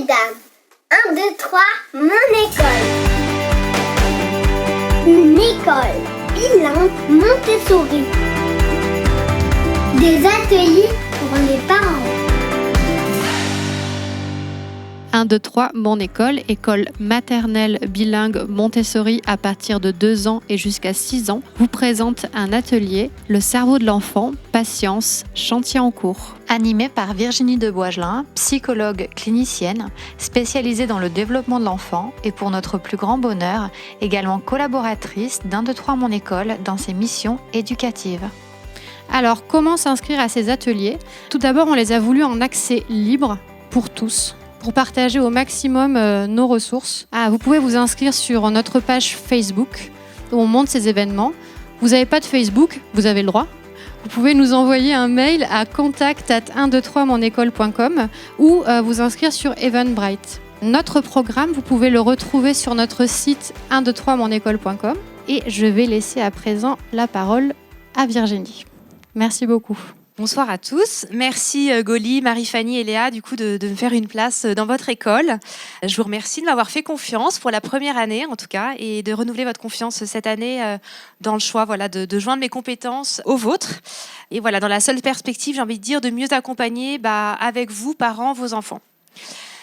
dames. 1, 2, 3, mon école. Une école bilingue Montessori. Des ateliers pour les parents. 1, 2, 3, mon école, école maternelle bilingue Montessori à partir de 2 ans et jusqu'à 6 ans, vous présente un atelier, le cerveau de l'enfant, patience, chantier en cours. Animé par Virginie de Boigelin, psychologue clinicienne, spécialisée dans le développement de l'enfant et pour notre plus grand bonheur, également collaboratrice d'1, 2, 3, mon école dans ses missions éducatives. Alors, comment s'inscrire à ces ateliers ? Tout d'abord, on les a voulus en accès libre pour tous, pour partager au maximum nos ressources. Vous pouvez vous inscrire sur notre page Facebook où on monte ces événements. Vous n'avez pas de Facebook, vous avez le droit. Vous pouvez nous envoyer un mail à contact@123monecole.com ou vous inscrire sur Eventbrite. Notre programme, vous pouvez le retrouver sur notre site 123monecole.com et je vais laisser à présent la parole à Virginie. Merci beaucoup. Bonsoir à tous. Merci Goli, Marie-Fanny et Léa de me faire une place dans votre école. Je vous remercie de m'avoir fait confiance pour la première année en tout cas et de renouveler votre confiance cette année dans le choix de joindre mes compétences aux vôtres. Et voilà, dans la seule perspective, j'ai envie de dire de mieux accompagner avec vous, parents, vos enfants.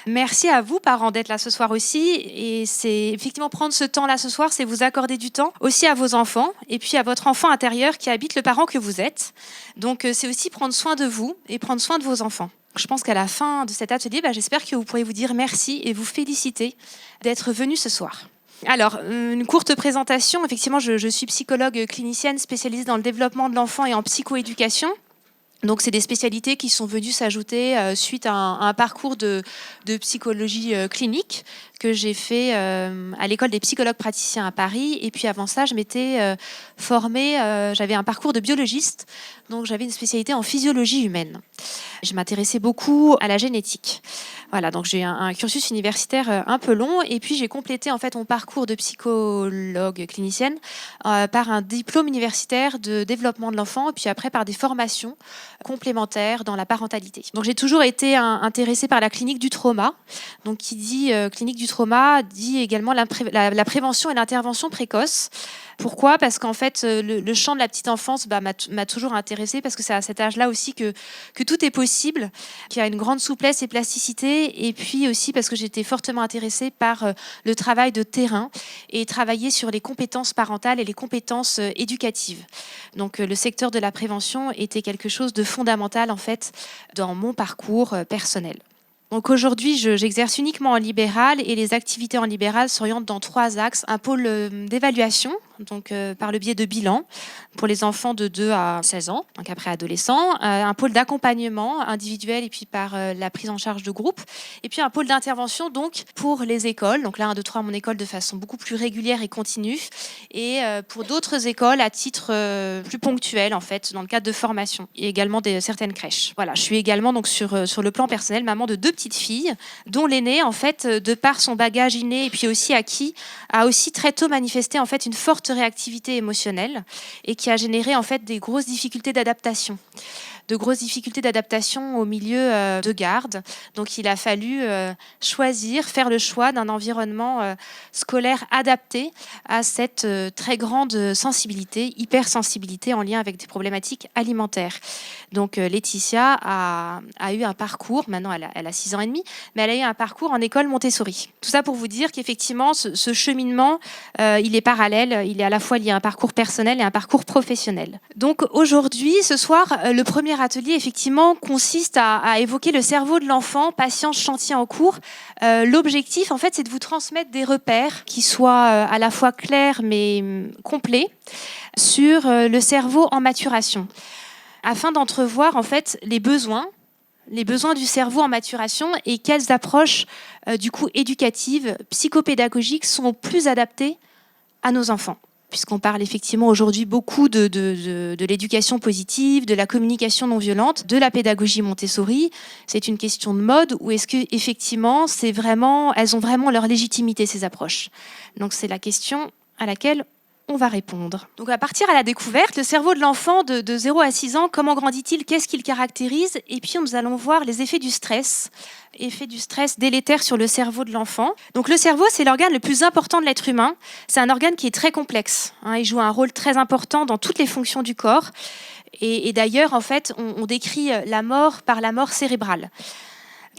Merci à vous, parents, d'être là ce soir aussi. Et c'est effectivement prendre ce temps-là ce soir, c'est vous accorder du temps aussi à vos enfants et puis à votre enfant intérieur qui habite le parent que vous êtes. Donc, c'est aussi prendre soin de vous et prendre soin de vos enfants. Je pense qu'à la fin de cet atelier, j'espère que vous pourrez vous dire merci et vous féliciter d'être venus ce soir. Alors, une courte présentation. Effectivement, je suis psychologue clinicienne spécialisée dans le développement de l'enfant et en psychoéducation. Donc, c'est des spécialités qui sont venues s'ajouter suite à un parcours de psychologie clinique que j'ai fait à l'école des psychologues praticiens à Paris. Et puis avant ça, je m'étais formée, j'avais un parcours de biologiste, donc j'avais une spécialité en physiologie humaine. Je m'intéressais beaucoup à la génétique. Voilà, donc j'ai un cursus universitaire un peu long et puis j'ai complété en fait mon parcours de psychologue clinicienne par un diplôme universitaire de développement de l'enfant et puis après par des formations complémentaires dans la parentalité. Donc j'ai toujours été intéressée par la clinique du trauma. Donc qui dit clinique du trauma dit également la prévention et l'intervention précoce. Pourquoi ? Parce qu'en fait, le champ de la petite enfance m'a toujours intéressée parce que c'est à cet âge-là aussi que tout est possible, qu'il y a une grande souplesse et plasticité, et puis aussi parce que j'étais fortement intéressée par le travail de terrain et travailler sur les compétences parentales et les compétences éducatives. Donc le secteur de la prévention était quelque chose de fondamental en fait dans mon parcours personnel. Donc aujourd'hui, j'exerce uniquement en libéral et les activités en libéral s'orientent dans 3 axes. Un pôle d'évaluation, donc par le biais de bilan pour les enfants de 2 à 16 ans, donc après adolescents. Un pôle d'accompagnement individuel et puis par la prise en charge de groupe. Et puis un pôle d'intervention donc pour les écoles. Donc là, 1, 2, 3, mon école de façon beaucoup plus régulière et continue. Et pour d'autres écoles à titre plus ponctuel en fait, dans le cadre de formation. Et également certaines crèches. Voilà, je suis également donc sur le plan personnel maman de 2 petites filles, dont l'aînée, en fait, de par son bagage inné et puis aussi acquis, a aussi très tôt manifesté en fait une forte réactivité émotionnelle et qui a généré en fait des grosses difficultés d'adaptation. Au milieu de garde. Donc, il a fallu faire le choix d'un environnement scolaire adapté à cette très grande sensibilité, hypersensibilité en lien avec des problématiques alimentaires. Donc, Laetitia a eu un parcours, maintenant elle a 6 ans et demi, mais elle a eu un parcours en école Montessori. Tout ça pour vous dire qu'effectivement, ce cheminement, il est parallèle, il est à la fois lié à un parcours personnel et un parcours professionnel. Donc, aujourd'hui, ce soir, le premier atelier, effectivement, consiste à évoquer le cerveau de l'enfant, patience, chantier en cours. L'objectif, en fait, c'est de vous transmettre des repères qui soient à la fois clairs mais complets sur le cerveau en maturation, afin d'entrevoir, en fait, les besoins du cerveau en maturation et quelles approches, du coup, éducatives, psychopédagogiques sont plus adaptées à nos enfants. Puisqu'on parle effectivement aujourd'hui beaucoup de l'éducation positive, de la communication non violente, de la pédagogie Montessori. C'est une question de mode ou est-ce que effectivement elles ont vraiment leur légitimité, ces approches ? Donc c'est la question à laquelle on va répondre. Donc, on va partir à la découverte. Le cerveau de l'enfant de 0 à 6 ans, comment grandit-il? Qu'est-ce qu'il caractérise? Et puis, nous allons voir les effets du stress délétère sur le cerveau de l'enfant. Donc, le cerveau, c'est l'organe le plus important de l'être humain. C'est un organe qui est très complexe. Il joue un rôle très important dans toutes les fonctions du corps. Et d'ailleurs, en fait, on décrit la mort par la mort cérébrale.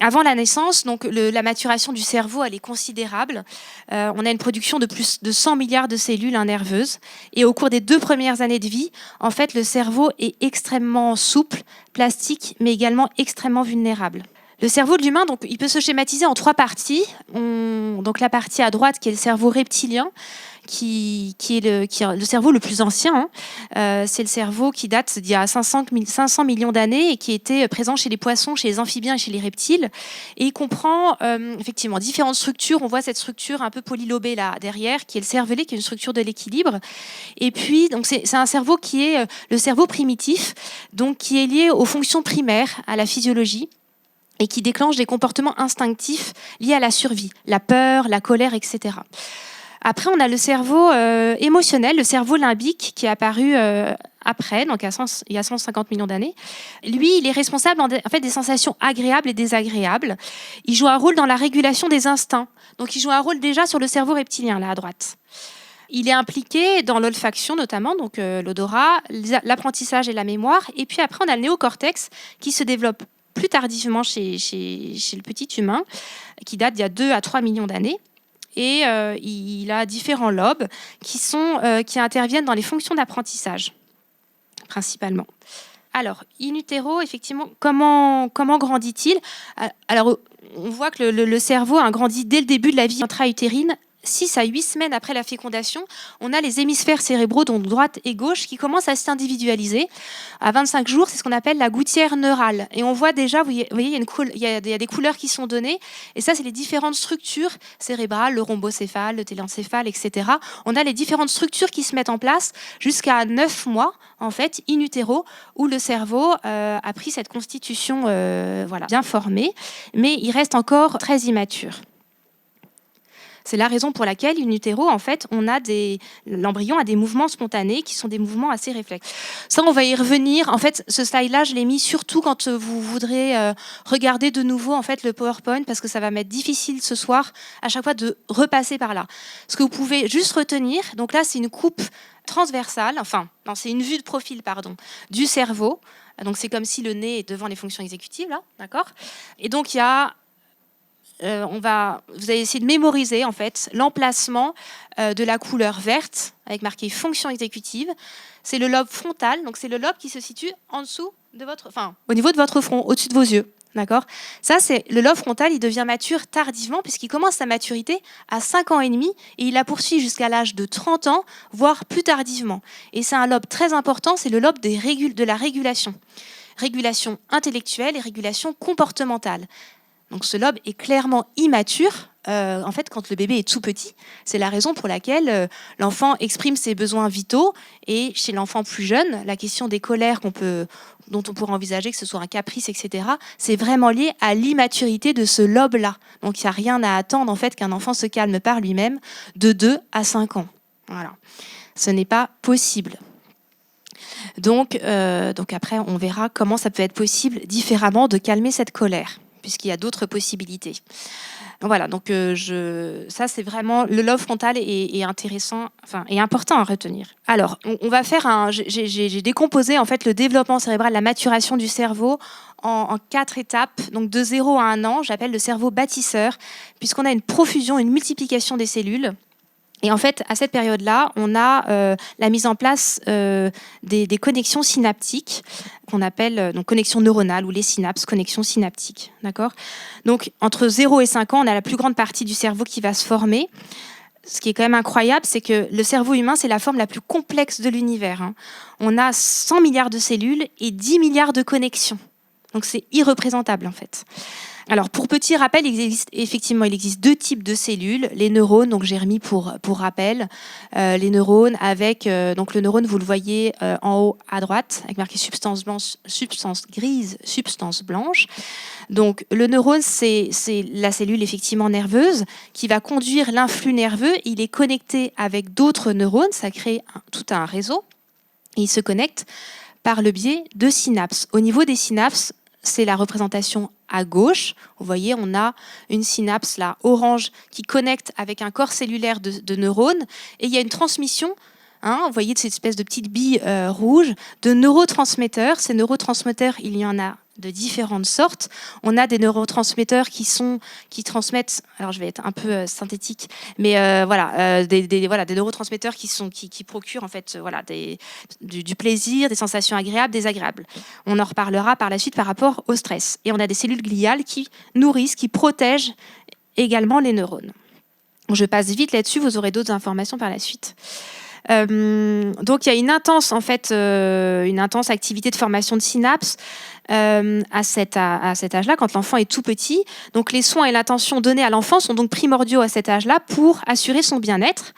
Avant la naissance, donc la maturation du cerveau, elle est considérable. On a une production de plus de 100 milliards de cellules nerveuses. Et au cours des 2 premières années de vie, en fait, le cerveau est extrêmement souple, plastique, mais également extrêmement vulnérable. Le cerveau de l'humain, donc, il peut se schématiser en 3 parties. Donc la partie à droite, qui est le cerveau reptilien, qui est le cerveau le plus ancien. C'est le cerveau qui date d'il y a 500 millions d'années et qui était présent chez les poissons, chez les amphibiens et chez les reptiles. Et il comprend effectivement différentes structures. On voit cette structure un peu polylobée là derrière, qui est le cervelet, qui est une structure de l'équilibre. Et puis, donc c'est un cerveau qui est le cerveau primitif, donc qui est lié aux fonctions primaires, à la physiologie, et qui déclenche des comportements instinctifs liés à la survie, la peur, la colère, etc. Après, on a le cerveau émotionnel, le cerveau limbique, qui est apparu après, donc il y a 150 millions d'années. Lui, il est responsable en fait des sensations agréables et désagréables. Il joue un rôle dans la régulation des instincts. Donc, il joue un rôle déjà sur le cerveau reptilien, là à droite. Il est impliqué dans l'olfaction notamment, donc l'odorat, l'apprentissage et la mémoire. Et puis après, on a le néocortex qui se développe plus tardivement chez le petit humain, qui date d'il y a 2 à 3 millions d'années. Et il a différents lobes qui interviennent dans les fonctions d'apprentissage, principalement. Alors, in utero, effectivement, comment grandit-il? Alors, on voit que le cerveau a grandi dès le début de la vie intra-utérine. 6 à 8 semaines après la fécondation, on a les hémisphères cérébraux, donc droite et gauche, qui commencent à s'individualiser. À 25 jours, c'est ce qu'on appelle la gouttière neurale. Et on voit déjà, vous voyez, il y a des couleurs qui sont données. Et ça, c'est les différentes structures cérébrales, le rhombocéphale, le téléncéphale, etc. On a les différentes structures qui se mettent en place jusqu'à 9 mois, en fait, in utero, où le cerveau a pris cette constitution bien formée, mais il reste encore très immature. C'est la raison pour laquelle, in utero, en fait, l'embryon a des mouvements spontanés qui sont des mouvements assez réflexes. Ça, on va y revenir. En fait, ce slide-là, je l'ai mis surtout quand vous voudrez regarder de nouveau en fait, le PowerPoint, parce que ça va m'être difficile ce soir, à chaque fois, de repasser par là. Ce que vous pouvez juste retenir, donc là, c'est une coupe transversale, c'est une vue de profil, du cerveau. Donc, c'est comme si le nez est devant les fonctions exécutives, là, d'accord ? Et donc, il y a... vous allez essayer de mémoriser en fait l'emplacement de la couleur verte avec marqué fonction exécutive. C'est le lobe frontal, donc c'est le lobe qui se situe en dessous au niveau de votre front, au-dessus de vos yeux. D'accord ? Ça, c'est le lobe frontal, il devient mature tardivement puisqu'il commence sa maturité à 5 ans et demi et il la poursuit jusqu'à l'âge de 30 ans, voire plus tardivement. Et c'est un lobe très important, c'est le lobe de la régulation. Régulation intellectuelle et régulation comportementale. Donc ce lobe est clairement immature. En fait, quand le bébé est tout petit, c'est la raison pour laquelle l'enfant exprime ses besoins vitaux. Et chez l'enfant plus jeune, la question des colères dont on pourrait envisager que ce soit un caprice, etc., c'est vraiment lié à l'immaturité de ce lobe-là. Donc il n'y a rien à attendre en fait qu'un enfant se calme par lui-même de 2 à 5 ans. Voilà. Ce n'est pas possible. Donc après, on verra comment ça peut être possible différemment de calmer cette colère, puisqu'il y a d'autres possibilités. Voilà, donc ça c'est vraiment le lobe frontal est intéressant, est important à retenir. Alors, on va faire j'ai décomposé en fait le développement cérébral, la maturation du cerveau en 4 étapes, donc de 0 à 1 an, j'appelle le cerveau bâtisseur, puisqu'on a une profusion, une multiplication des cellules. Et en fait, à cette période-là, on a la mise en place des connexions synaptiques qu'on appelle donc connexions neuronales ou les synapses, connexions synaptiques. D'accord ? Donc, entre 0 et 5 ans, on a la plus grande partie du cerveau qui va se former. Ce qui est quand même incroyable, c'est que le cerveau humain, c'est la forme la plus complexe de l'univers. On a 100 milliards de cellules et 10 milliards de connexions. Donc c'est irreprésentable en fait. Alors pour petit rappel, il existe 2 types de cellules, les neurones, donc j'ai remis pour rappel, les neurones avec, donc le neurone vous le voyez en haut à droite, avec marqué substance blanche, substance grise, substance blanche. Donc le neurone c'est la cellule effectivement nerveuse qui va conduire l'influx nerveux, il est connecté avec d'autres neurones, ça crée tout un réseau, et il se connecte par le biais de synapses. Au niveau des synapses, c'est la représentation à gauche. Vous voyez, on a une synapse là, orange, qui connecte avec un corps cellulaire de neurones. Et il y a une transmission, vous voyez, de cette espèce de petite bille rouge, de neurotransmetteurs. Ces neurotransmetteurs, il y en a de différentes sortes. On a des neurotransmetteurs qui transmettent, alors je vais être un peu synthétique, mais des neurotransmetteurs qui procurent en fait du plaisir, des sensations agréables, désagréables. On en reparlera par la suite par rapport au stress. Et on a des cellules gliales qui nourrissent, qui protègent également les neurones. Je passe vite là-dessus, vous aurez d'autres informations par la suite. Donc il y a une intense activité de formation de synapses à cet âge-là, quand l'enfant est tout petit. Donc les soins et l'attention donnés à l'enfant sont donc primordiaux à cet âge-là pour assurer son bien-être.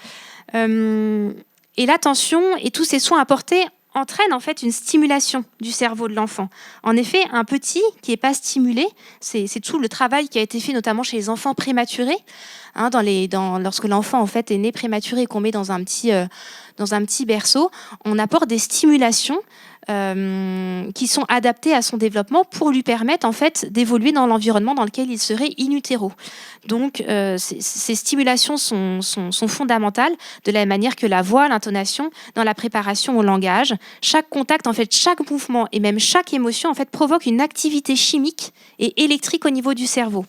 Et l'attention et tous ces soins apportés entraînent en fait une stimulation du cerveau de l'enfant. En effet, un petit qui n'est pas stimulé, c'est tout le travail qui a été fait notamment chez les enfants prématurés, lorsque l'enfant en fait est né prématuré et qu'on met dans un petit berceau, on apporte des stimulations qui sont adaptées à son développement pour lui permettre en fait d'évoluer dans l'environnement dans lequel il serait in utero. Donc ces stimulations sont fondamentales, de la même manière que la voix, l'intonation, dans la préparation au langage. Chaque contact, en fait, chaque mouvement et même chaque émotion en fait provoque une activité chimique et électrique au niveau du cerveau.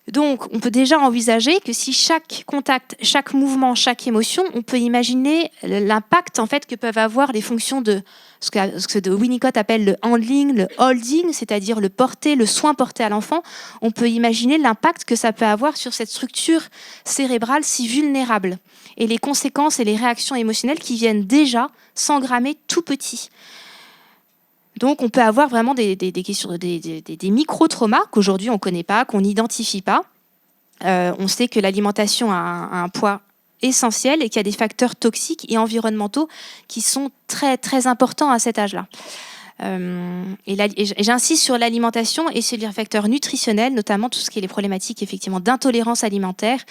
Donc, on peut déjà envisager que si chaque contact, chaque mouvement, chaque émotion, on peut imaginer l'impact en fait que peuvent avoir les fonctions de ce que Winnicott appelle le handling, le holding, c'est-à-dire le porter, le soin porté à l'enfant. On peut imaginer l'impact que ça peut avoir sur cette structure cérébrale si vulnérable et les conséquences et les réactions émotionnelles qui viennent déjà s'engrammer tout petit. Donc, on peut avoir vraiment des questions, des micro-traumas qu'aujourd'hui on ne connaît pas, qu'on n'identifie pas. On sait que l'alimentation a un poids essentiel et qu'il y a des facteurs toxiques et environnementaux qui sont très, très importants à cet âge-là. Et j'insiste sur l'alimentation et sur les facteurs nutritionnels, notamment tout ce qui est les problématiques effectivement d'intolérance alimentaire,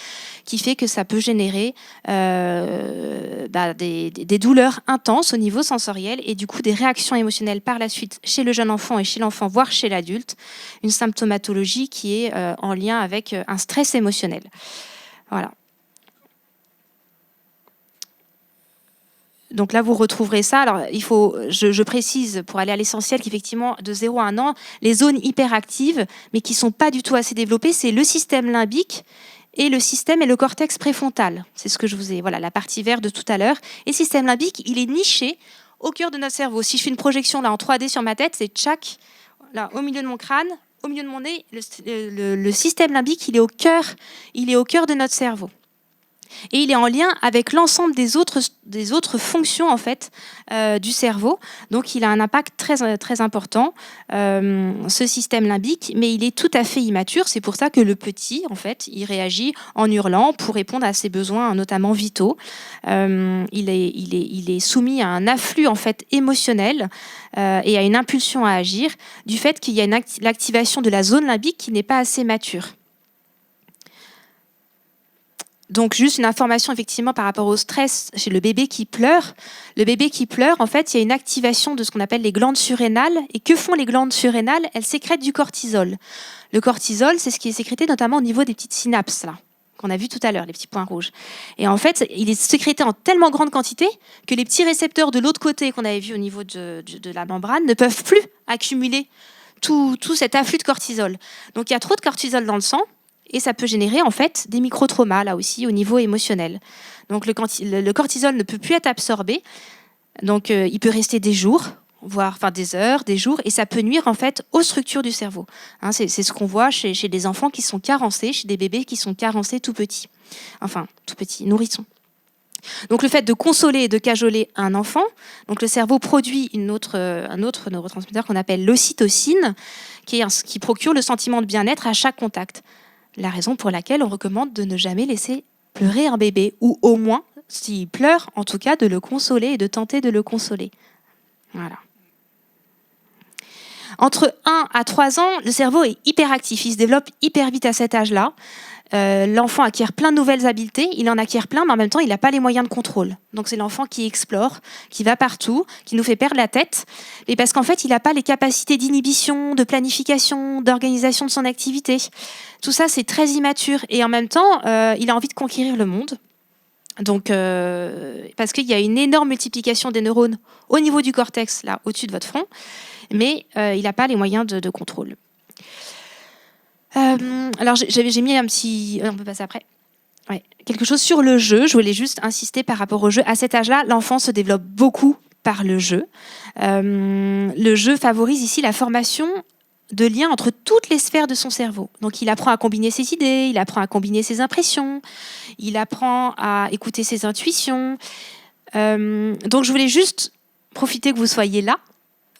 qui fait que ça peut générer des douleurs intenses au niveau sensoriel et du coup des réactions émotionnelles par la suite chez le jeune enfant et chez l'enfant, voire chez l'adulte, une symptomatologie qui est en lien avec un stress émotionnel. Voilà. Donc là, vous retrouverez ça. Alors, je précise, pour aller à l'essentiel, qu'effectivement, de 0 à 1 an, les zones hyperactives, mais qui ne sont pas du tout assez développées, c'est le système limbique et le cortex préfrontal. C'est ce que je vous ai... Voilà, la partie verte de tout à l'heure. Et le système limbique, il est niché au cœur de notre cerveau. Si je fais une projection là en 3D sur ma tête, c'est là, au milieu de mon crâne, au milieu de mon nez, le système limbique, il est au cœur de notre cerveau. Et il est en lien avec l'ensemble des autres fonctions en fait du cerveau. Donc il a un impact très, très important, ce système limbique, mais il est tout à fait immature. C'est pour ça que le petit, en fait, il réagit en hurlant pour répondre à ses besoins, notamment vitaux. Il est soumis à un afflux en fait émotionnel et à une impulsion à agir du fait qu'il y a l'activation de la zone limbique qui n'est pas assez mature. Donc, juste une information, effectivement, par rapport au stress chez le bébé qui pleure. Le bébé qui pleure, en fait, il y a une activation de ce qu'on appelle les glandes surrénales. Et que font les glandes surrénales ? Elles sécrètent du cortisol. Le cortisol, c'est ce qui est sécrété notamment au niveau des petites synapses, là, qu'on a vu tout à l'heure, les petits points rouges. Et en fait, il est sécrété en tellement grande quantité que les petits récepteurs de l'autre côté, qu'on avait vu au niveau de la membrane, ne peuvent plus accumuler tout cet afflux de cortisol. Donc, il y a trop de cortisol dans le sang. Et ça peut générer en fait des micro-traumas, là aussi, au niveau émotionnel. Donc le cortisol ne peut plus être absorbé, donc il peut rester des jours, voire des heures, des jours, et ça peut nuire en fait aux structures du cerveau. C'est ce qu'on voit chez des enfants qui sont carencés, chez des bébés qui sont carencés tout petits, nourrissons. Donc le fait de consoler et de cajoler un enfant, donc le cerveau produit un autre neurotransmetteur qu'on appelle l'ocytocine, qui procure le sentiment de bien-être à chaque contact. La raison pour laquelle on recommande de ne jamais laisser pleurer un bébé, ou au moins, s'il pleure, en tout cas, de le consoler et de tenter de le consoler. Voilà. Entre 1 à 3 ans, le cerveau est hyperactif, il se développe hyper vite à cet âge-là. L'enfant acquiert plein de nouvelles habiletés, il en acquiert plein, mais en même temps, il n'a pas les moyens de contrôle. Donc c'est l'enfant qui explore, qui va partout, qui nous fait perdre la tête, et parce qu'en fait, il n'a pas les capacités d'inhibition, de planification, d'organisation de son activité. Tout ça, c'est très immature, et en même temps, il a envie de conquérir le monde. Donc, parce qu'il y a une énorme multiplication des neurones au niveau du cortex, là, au-dessus de votre front, mais il n'a pas les moyens de contrôle. Alors j'ai mis un petit... On peut passer après. Ouais. Quelque chose sur le jeu. Je voulais juste insister par rapport au jeu. À cet âge-là, l'enfant se développe beaucoup par le jeu. Le jeu favorise ici la formation de liens entre toutes les sphères de son cerveau. Donc il apprend à combiner ses idées, il apprend à combiner ses impressions, il apprend à écouter ses intuitions. Donc je voulais juste profiter que vous soyez là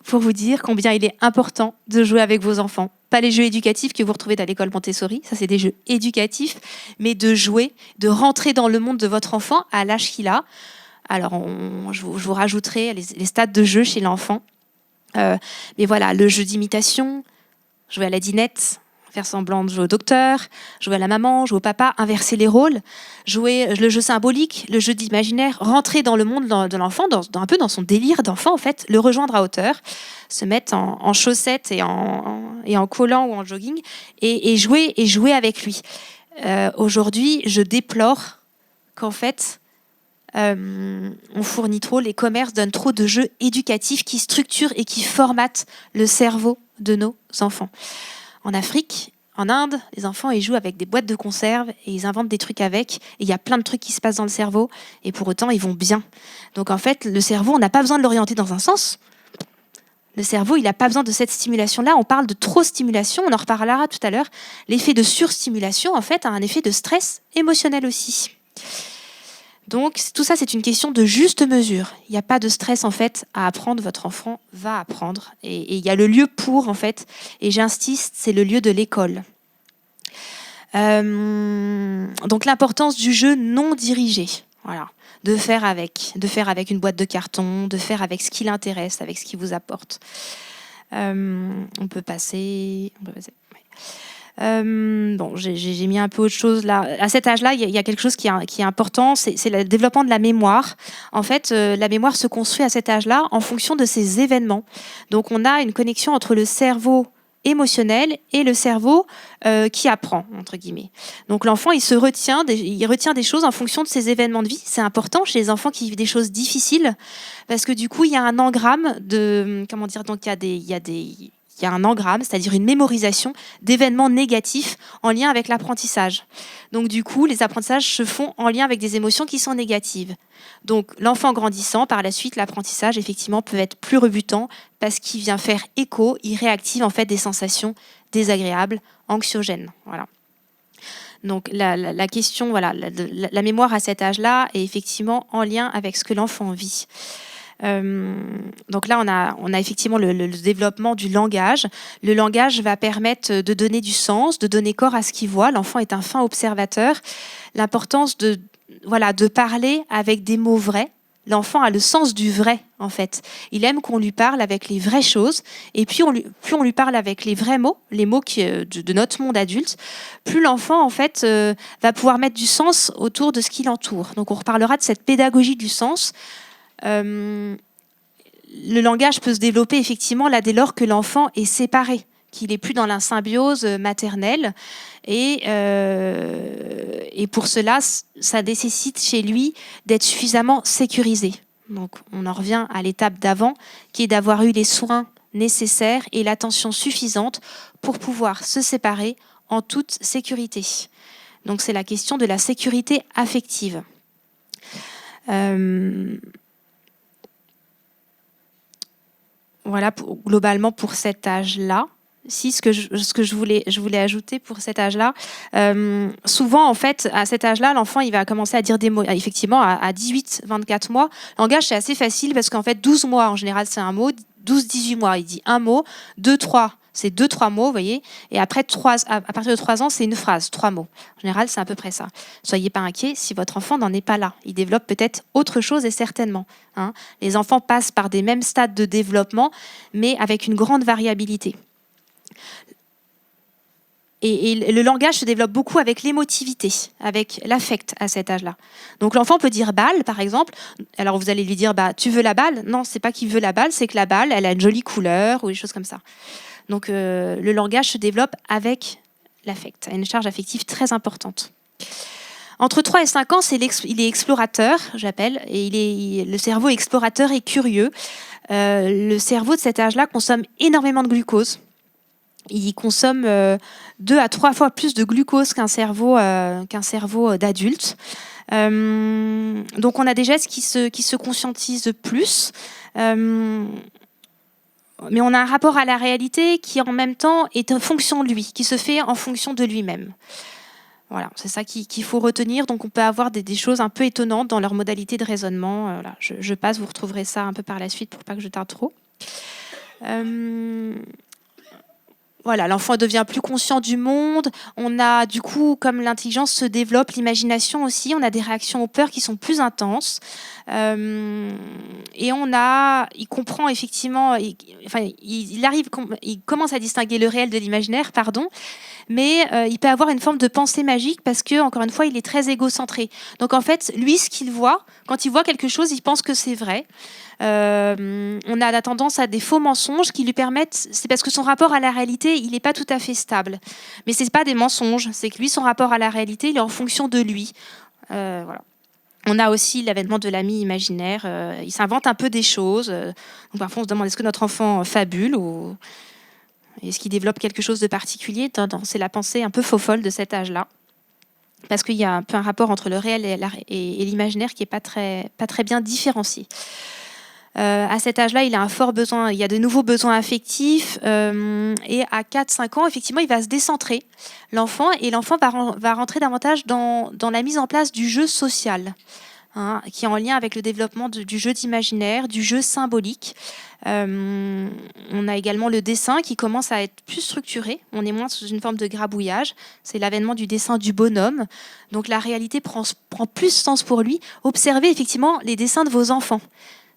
pour vous dire combien il est important de jouer avec vos enfants. Pas les jeux éducatifs que vous retrouvez dans l'école Montessori, ça c'est des jeux éducatifs, mais de jouer, de rentrer dans le monde de votre enfant à l'âge qu'il a. Alors je vous rajouterai les stades de jeu chez l'enfant. Mais voilà, le jeu d'imitation, jouer à la dinette, faire semblant de jouer au docteur, jouer à la maman, jouer au papa, inverser les rôles, jouer le jeu symbolique, le jeu d'imaginaire, rentrer dans le monde de l'enfant, un peu dans son délire d'enfant en fait, le rejoindre à hauteur, se mettre en chaussettes et en collant ou en jogging et jouer avec lui. Aujourd'hui, je déplore qu'en fait, on fournit trop, les commerces donnent trop de jeux éducatifs qui structurent et qui formatent le cerveau de nos enfants. En Afrique, en Inde, les enfants ils jouent avec des boîtes de conserve et ils inventent des trucs avec. Et il y a plein de trucs qui se passent dans le cerveau et pour autant ils vont bien. Donc en fait, le cerveau, on n'a pas besoin de l'orienter dans un sens. Le cerveau, il n'a pas besoin de cette stimulation-là. On parle de trop stimulation, on en reparlera tout à l'heure. L'effet de surstimulation, en fait, a un effet de stress émotionnel aussi. Donc tout ça, c'est une question de juste mesure. Il n'y a pas de stress en fait à apprendre. Votre enfant va apprendre et il y a le lieu pour en fait. Et j'insiste, c'est le lieu de l'école. Donc l'importance du jeu non dirigé. Voilà, de faire avec une boîte de carton, de faire avec ce qui l'intéresse, avec ce qui vous apporte. On peut passer. Bon, j'ai mis un peu autre chose là. À cet âge-là, il y a quelque chose qui est important, c'est le développement de la mémoire. En fait, la mémoire se construit à cet âge-là en fonction de ces événements. Donc, on a une connexion entre le cerveau émotionnel et le cerveau qui apprend, entre guillemets. Donc, l'enfant, il retient des choses en fonction de ses événements de vie. C'est important chez les enfants qui vivent des choses difficiles parce que du coup, il y a un engramme de... Comment dire? Donc, il y a un engramme, c'est-à-dire une mémorisation d'événements négatifs en lien avec l'apprentissage. Donc du coup, les apprentissages se font en lien avec des émotions qui sont négatives. Donc l'enfant grandissant, par la suite, l'apprentissage effectivement peut être plus rebutant parce qu'il vient faire écho, il réactive en fait des sensations désagréables, anxiogènes. Voilà. Donc la question, voilà, la mémoire à cet âge-là est effectivement en lien avec ce que l'enfant vit. Donc là, on a effectivement le développement du langage. Le langage va permettre de donner du sens, de donner corps à ce qu'il voit. L'enfant est un fin observateur. L'importance de parler avec des mots vrais. L'enfant a le sens du vrai, en fait. Il aime qu'on lui parle avec les vraies choses. Et puis, plus on lui parle avec les vrais mots, les mots de notre monde adulte, plus l'enfant, en fait, va pouvoir mettre du sens autour de ce qui l'entoure. Donc, on reparlera de cette pédagogie du sens. Le langage peut se développer effectivement là dès lors que l'enfant est séparé, qu'il n'est plus dans la symbiose maternelle et pour cela, ça nécessite chez lui d'être suffisamment sécurisé. Donc on en revient à l'étape d'avant qui est d'avoir eu les soins nécessaires et l'attention suffisante pour pouvoir se séparer en toute sécurité. Donc c'est la question de la sécurité affective. Voilà, globalement pour cet âge-là. Si, ce que je voulais ajouter pour cet âge-là, souvent, en fait, à cet âge-là, l'enfant, il va commencer à dire des mots. Effectivement, à 18, 24 mois, le langage, c'est assez facile parce qu'en fait, 12 mois, en général, c'est un mot. 12, 18 mois, il dit un mot. 2, 3, c'est 2, 3 mots, vous voyez. Et après, à partir de 3 ans, c'est une phrase, 3 mots. En général, c'est à peu près ça. Soyez pas inquiets si votre enfant n'en est pas là. Il développe peut-être autre chose et certainement. Les enfants passent par des mêmes stades de développement, mais avec une grande variabilité. Et le langage se développe beaucoup avec l'émotivité, avec l'affect à cet âge-là. Donc l'enfant peut dire balle, par exemple. Alors vous allez lui dire, tu veux la balle ? Non, c'est pas qu'il veut la balle, c'est que la balle, elle a une jolie couleur ou des choses comme ça. Donc le langage se développe avec l'affect, a une charge affective très importante. Entre 3 et 5 ans, il est explorateur, j'appelle, et le cerveau est explorateur et curieux. Le cerveau de cet âge-là consomme énormément de glucose. Il consomme 2 à 3 fois plus de glucose qu'un cerveau d'adulte. Donc on a des gestes qui se conscientisent plus. Mais on a un rapport à la réalité qui en même temps est en fonction de lui, qui se fait en fonction de lui-même. Voilà, c'est ça qu'il faut retenir. Donc on peut avoir des choses un peu étonnantes dans leur modalité de raisonnement. Voilà, je passe, vous retrouverez ça un peu par la suite pour pas que je tarde trop. Voilà, l'enfant devient plus conscient du monde. On a, du coup, comme l'intelligence se développe, l'imagination aussi, on a des réactions aux peurs qui sont plus intenses. Et il comprend effectivement, il commence à distinguer le réel de l'imaginaire, mais il peut avoir une forme de pensée magique parce que, encore une fois, il est très égocentré. Donc en fait, lui, ce qu'il voit, quand il voit quelque chose, il pense que c'est vrai. On a la tendance à des faux mensonges qui lui permettent, c'est parce que son rapport à la réalité, il n'est pas tout à fait stable. Mais ce n'est pas des mensonges, c'est que lui, son rapport à la réalité, il est en fonction de lui. Voilà. On a aussi l'avènement de l'ami imaginaire. Il s'invente un peu des choses. Donc parfois, on se demande est-ce que notre enfant fabule ou est-ce qu'il développe quelque chose de particulier. C'est la pensée un peu faux-folle de cet âge-là. Parce qu'il y a un peu un rapport entre le réel et l'imaginaire qui n'est pas très bien différencié. À cet âge-là, il a un fort besoin, il y a de nouveaux besoins affectifs et à 4-5 ans, effectivement, il va se décentrer, l'enfant va rentrer davantage dans la mise en place du jeu social, qui est en lien avec le développement du jeu d'imaginaire, du jeu symbolique. On a également le dessin qui commence à être plus structuré, on est moins sous une forme de grabouillage, c'est l'avènement du dessin du bonhomme, donc la réalité prend plus sens pour lui. Observez effectivement les dessins de vos enfants.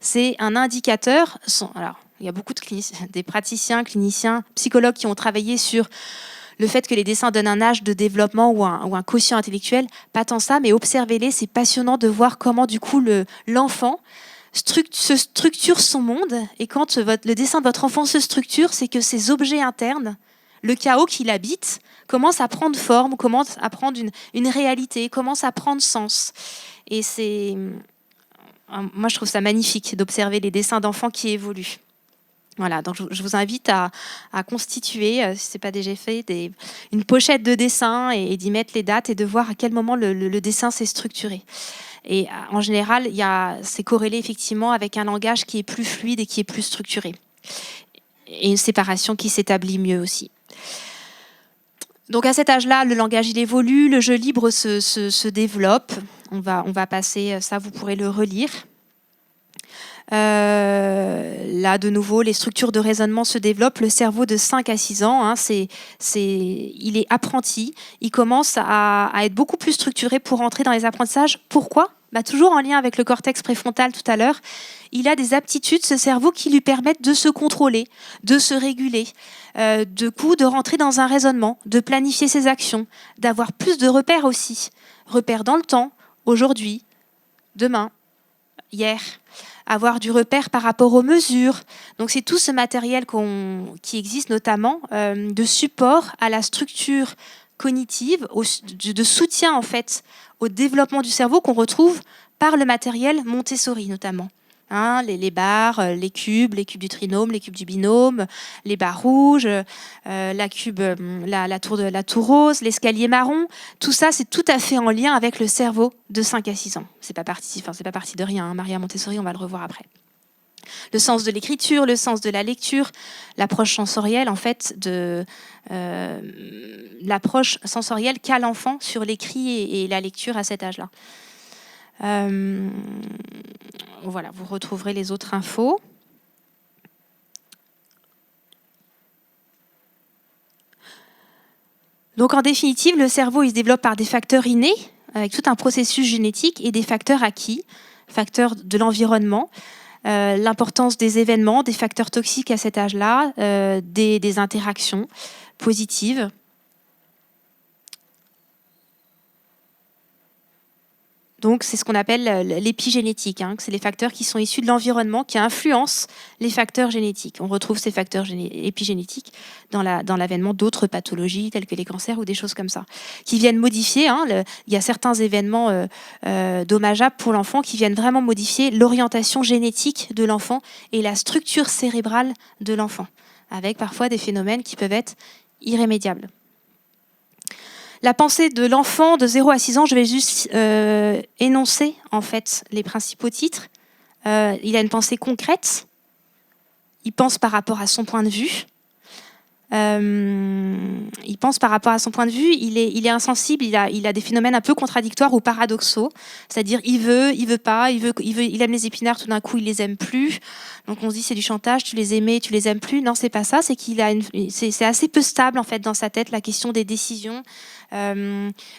C'est un indicateur. Alors, il y a beaucoup des praticiens, cliniciens, psychologues qui ont travaillé sur le fait que les dessins donnent un âge de développement ou un quotient intellectuel. Pas tant ça, mais observez-les. C'est passionnant de voir comment, du coup, l'enfant se structure son monde. Et quand le dessin de votre enfant se structure, c'est que ces objets internes, le chaos qu'il habite, commence à prendre forme, commence à prendre une réalité, commence à prendre sens. Et moi, je trouve ça magnifique d'observer les dessins d'enfants qui évoluent. Voilà, donc je vous invite à constituer, si ce n'est pas déjà fait, une pochette de dessins et d'y mettre les dates et de voir à quel moment le dessin s'est structuré. Et en général, c'est corrélé effectivement avec un langage qui est plus fluide et qui est plus structuré. Et une séparation qui s'établit mieux aussi. Donc à cet âge-là, le langage il évolue, le jeu libre se développe. On va passer, ça vous pourrez le relire. Là, de nouveau, les structures de raisonnement se développent. Le cerveau de 5 à 6 ans, il est apprenti. Il commence à être beaucoup plus structuré pour entrer dans les apprentissages. Pourquoi ? Toujours en lien avec le cortex préfrontal tout à l'heure. Il a des aptitudes, ce cerveau, qui lui permettent de se contrôler, de se réguler, de rentrer dans un raisonnement, de planifier ses actions, d'avoir plus de repères aussi. Repères dans le temps, aujourd'hui, demain, hier. Avoir du repère par rapport aux mesures. Donc c'est tout ce matériel qui existe notamment de support à la structure cognitive, de soutien en fait au développement du cerveau qu'on retrouve par le matériel Montessori notamment. Les barres, les cubes du trinôme, les cubes du binôme, les barres rouges, la tour rose, l'escalier marron. Tout ça, c'est tout à fait en lien avec le cerveau de 5 à 6 ans. C'est pas parti de rien. Maria Montessori, on va le revoir après. Le sens de l'écriture, le sens de la lecture, l'approche sensorielle en fait l'approche sensorielle qu'a l'enfant sur l'écrit et la lecture à cet âge-là. Voilà, vous retrouverez les autres infos. Donc en définitive, le cerveau il se développe par des facteurs innés, avec tout un processus génétique, et des facteurs acquis, facteurs de l'environnement, l'importance des événements, des facteurs toxiques à cet âge-là, des interactions positives. Donc, c'est ce qu'on appelle l'épigénétique. C'est les facteurs qui sont issus de l'environnement qui influencent les facteurs génétiques. On retrouve ces facteurs épigénétiques dans l'avènement d'autres pathologies, telles que les cancers ou des choses comme ça, qui viennent modifier. Il y a certains événements dommageables pour l'enfant qui viennent vraiment modifier l'orientation génétique de l'enfant et la structure cérébrale de l'enfant, avec parfois des phénomènes qui peuvent être irrémédiables. La pensée de l'enfant de 0 à 6 ans, je vais juste énoncer en fait les principaux titres. Il a une pensée concrète. Il pense par rapport à son point de vue. Il pense par rapport à son point de vue. Il est insensible. Il a des phénomènes un peu contradictoires ou paradoxaux. C'est-à-dire, il veut pas. Il aime les épinards. Tout d'un coup, il les aime plus. Donc, on se dit c'est du chantage. Tu les aimais, tu les aimes plus. Non, c'est pas ça. C'est c'est assez peu stable en fait dans sa tête la question des décisions.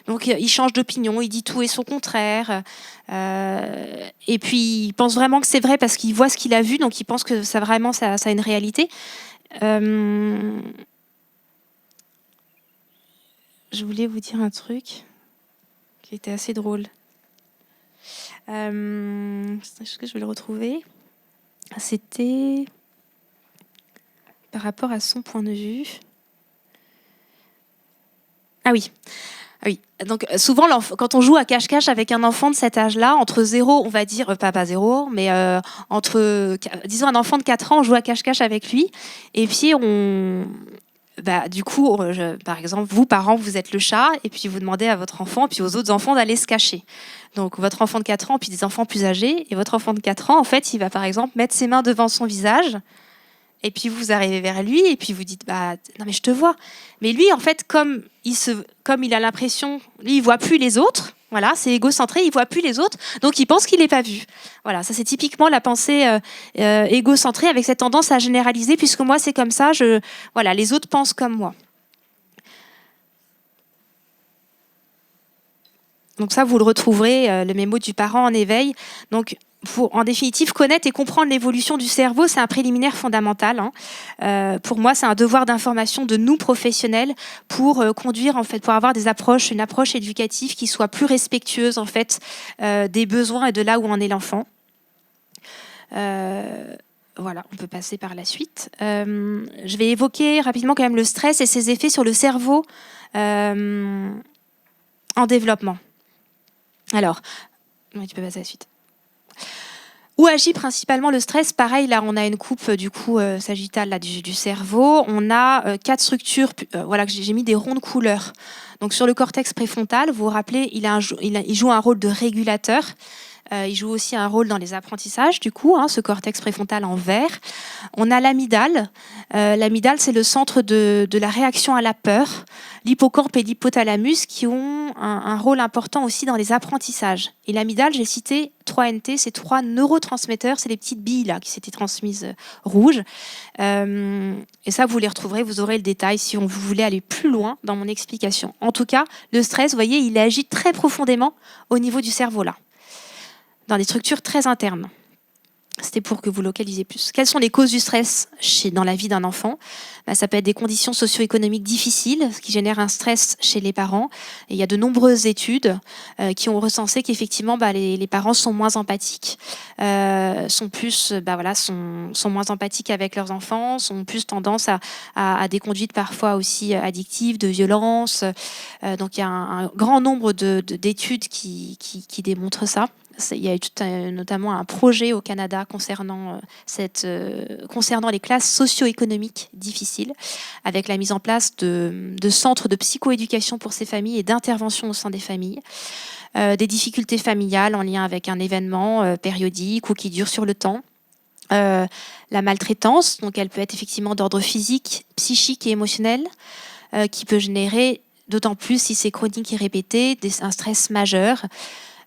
Donc il change d'opinion, il dit tout et son contraire, et puis il pense vraiment que c'est vrai parce qu'il voit ce qu'il a vu, donc il pense que ça a une réalité. Je voulais vous dire un truc qui était assez drôle. Est-ce que je vais le retrouver? C'était par rapport à son point de vue. Ah oui. Donc souvent, quand on joue à cache-cache avec un enfant de cet âge-là, entre 0, on va dire, pas 0, mais disons un enfant de 4 ans, on joue à cache-cache avec lui. Et puis, du coup, par exemple, vous, parents, vous êtes le chat, et puis vous demandez à votre enfant, puis aux autres enfants d'aller se cacher. Donc votre enfant de 4 ans, puis des enfants plus âgés, et votre enfant de 4 ans, en fait, il va par exemple mettre ses mains devant son visage. Et puis vous arrivez vers lui et puis vous dites non mais je te vois. Mais lui en fait comme il a l'impression, lui il voit plus les autres. Voilà, c'est égocentré, il voit plus les autres, donc il pense qu'il n'est pas vu. Voilà, ça c'est typiquement la pensée égocentrée avec cette tendance à généraliser puisque moi c'est comme ça, les autres pensent comme moi. Donc ça vous le retrouverez le mémo du parent en éveil. Donc pour, en définitive, connaître et comprendre l'évolution du cerveau, c'est un préliminaire fondamental. Pour moi, c'est un devoir d'information de nous professionnels pour conduire, en fait, pour avoir une approche éducative qui soit plus respectueuse, en fait, des besoins et de là où en est l'enfant. Voilà, on peut passer par la suite. Je vais évoquer rapidement quand même le stress et ses effets sur le cerveau en développement. Alors, oui, tu peux passer à la suite. Où agit principalement le stress? Pareil, là, on a une coupe du coup sagittale là, du cerveau. On a 4 structures, que j'ai mis des ronds de couleurs. Donc sur le cortex préfrontal, vous vous rappelez, il joue un rôle de régulateur. Il joue aussi un rôle dans les apprentissages, du coup, ce cortex préfrontal en vert. On a l'amygdale. L'amygdale, c'est le centre de la réaction à la peur. L'hippocampe et l'hypothalamus qui ont un rôle important aussi dans les apprentissages. Et l'amygdale, j'ai cité 3NT, c'est 3 neurotransmetteurs, c'est les petites billes là qui s'étaient transmises rouges. Et ça, vous les retrouverez, vous aurez le détail si vous voulez aller plus loin dans mon explication. En tout cas, le stress, vous voyez, il agit très profondément au niveau du cerveau là, dans des structures très internes. C'était pour que vous localisiez plus. Quelles sont les causes du stress dans la vie d'un enfant? Ça peut être des conditions socio-économiques difficiles, ce qui génère un stress chez les parents. Et il y a de nombreuses études qui ont recensé qu'effectivement, les parents sont moins empathiques, sont moins empathiques avec leurs enfants, sont plus tendance à des conduites parfois aussi addictives, de violence. Donc il y a un grand nombre d'études qui démontrent ça. Il y a eu notamment un projet au Canada concernant les classes socio-économiques difficiles, avec la mise en place de centres de psychoéducation pour ces familles et d'intervention au sein des familles, des difficultés familiales en lien avec un événement périodique ou qui dure sur le temps, La maltraitance, donc elle peut être effectivement d'ordre physique, psychique et émotionnel, qui peut générer, d'autant plus si c'est chronique et répété, un stress majeur.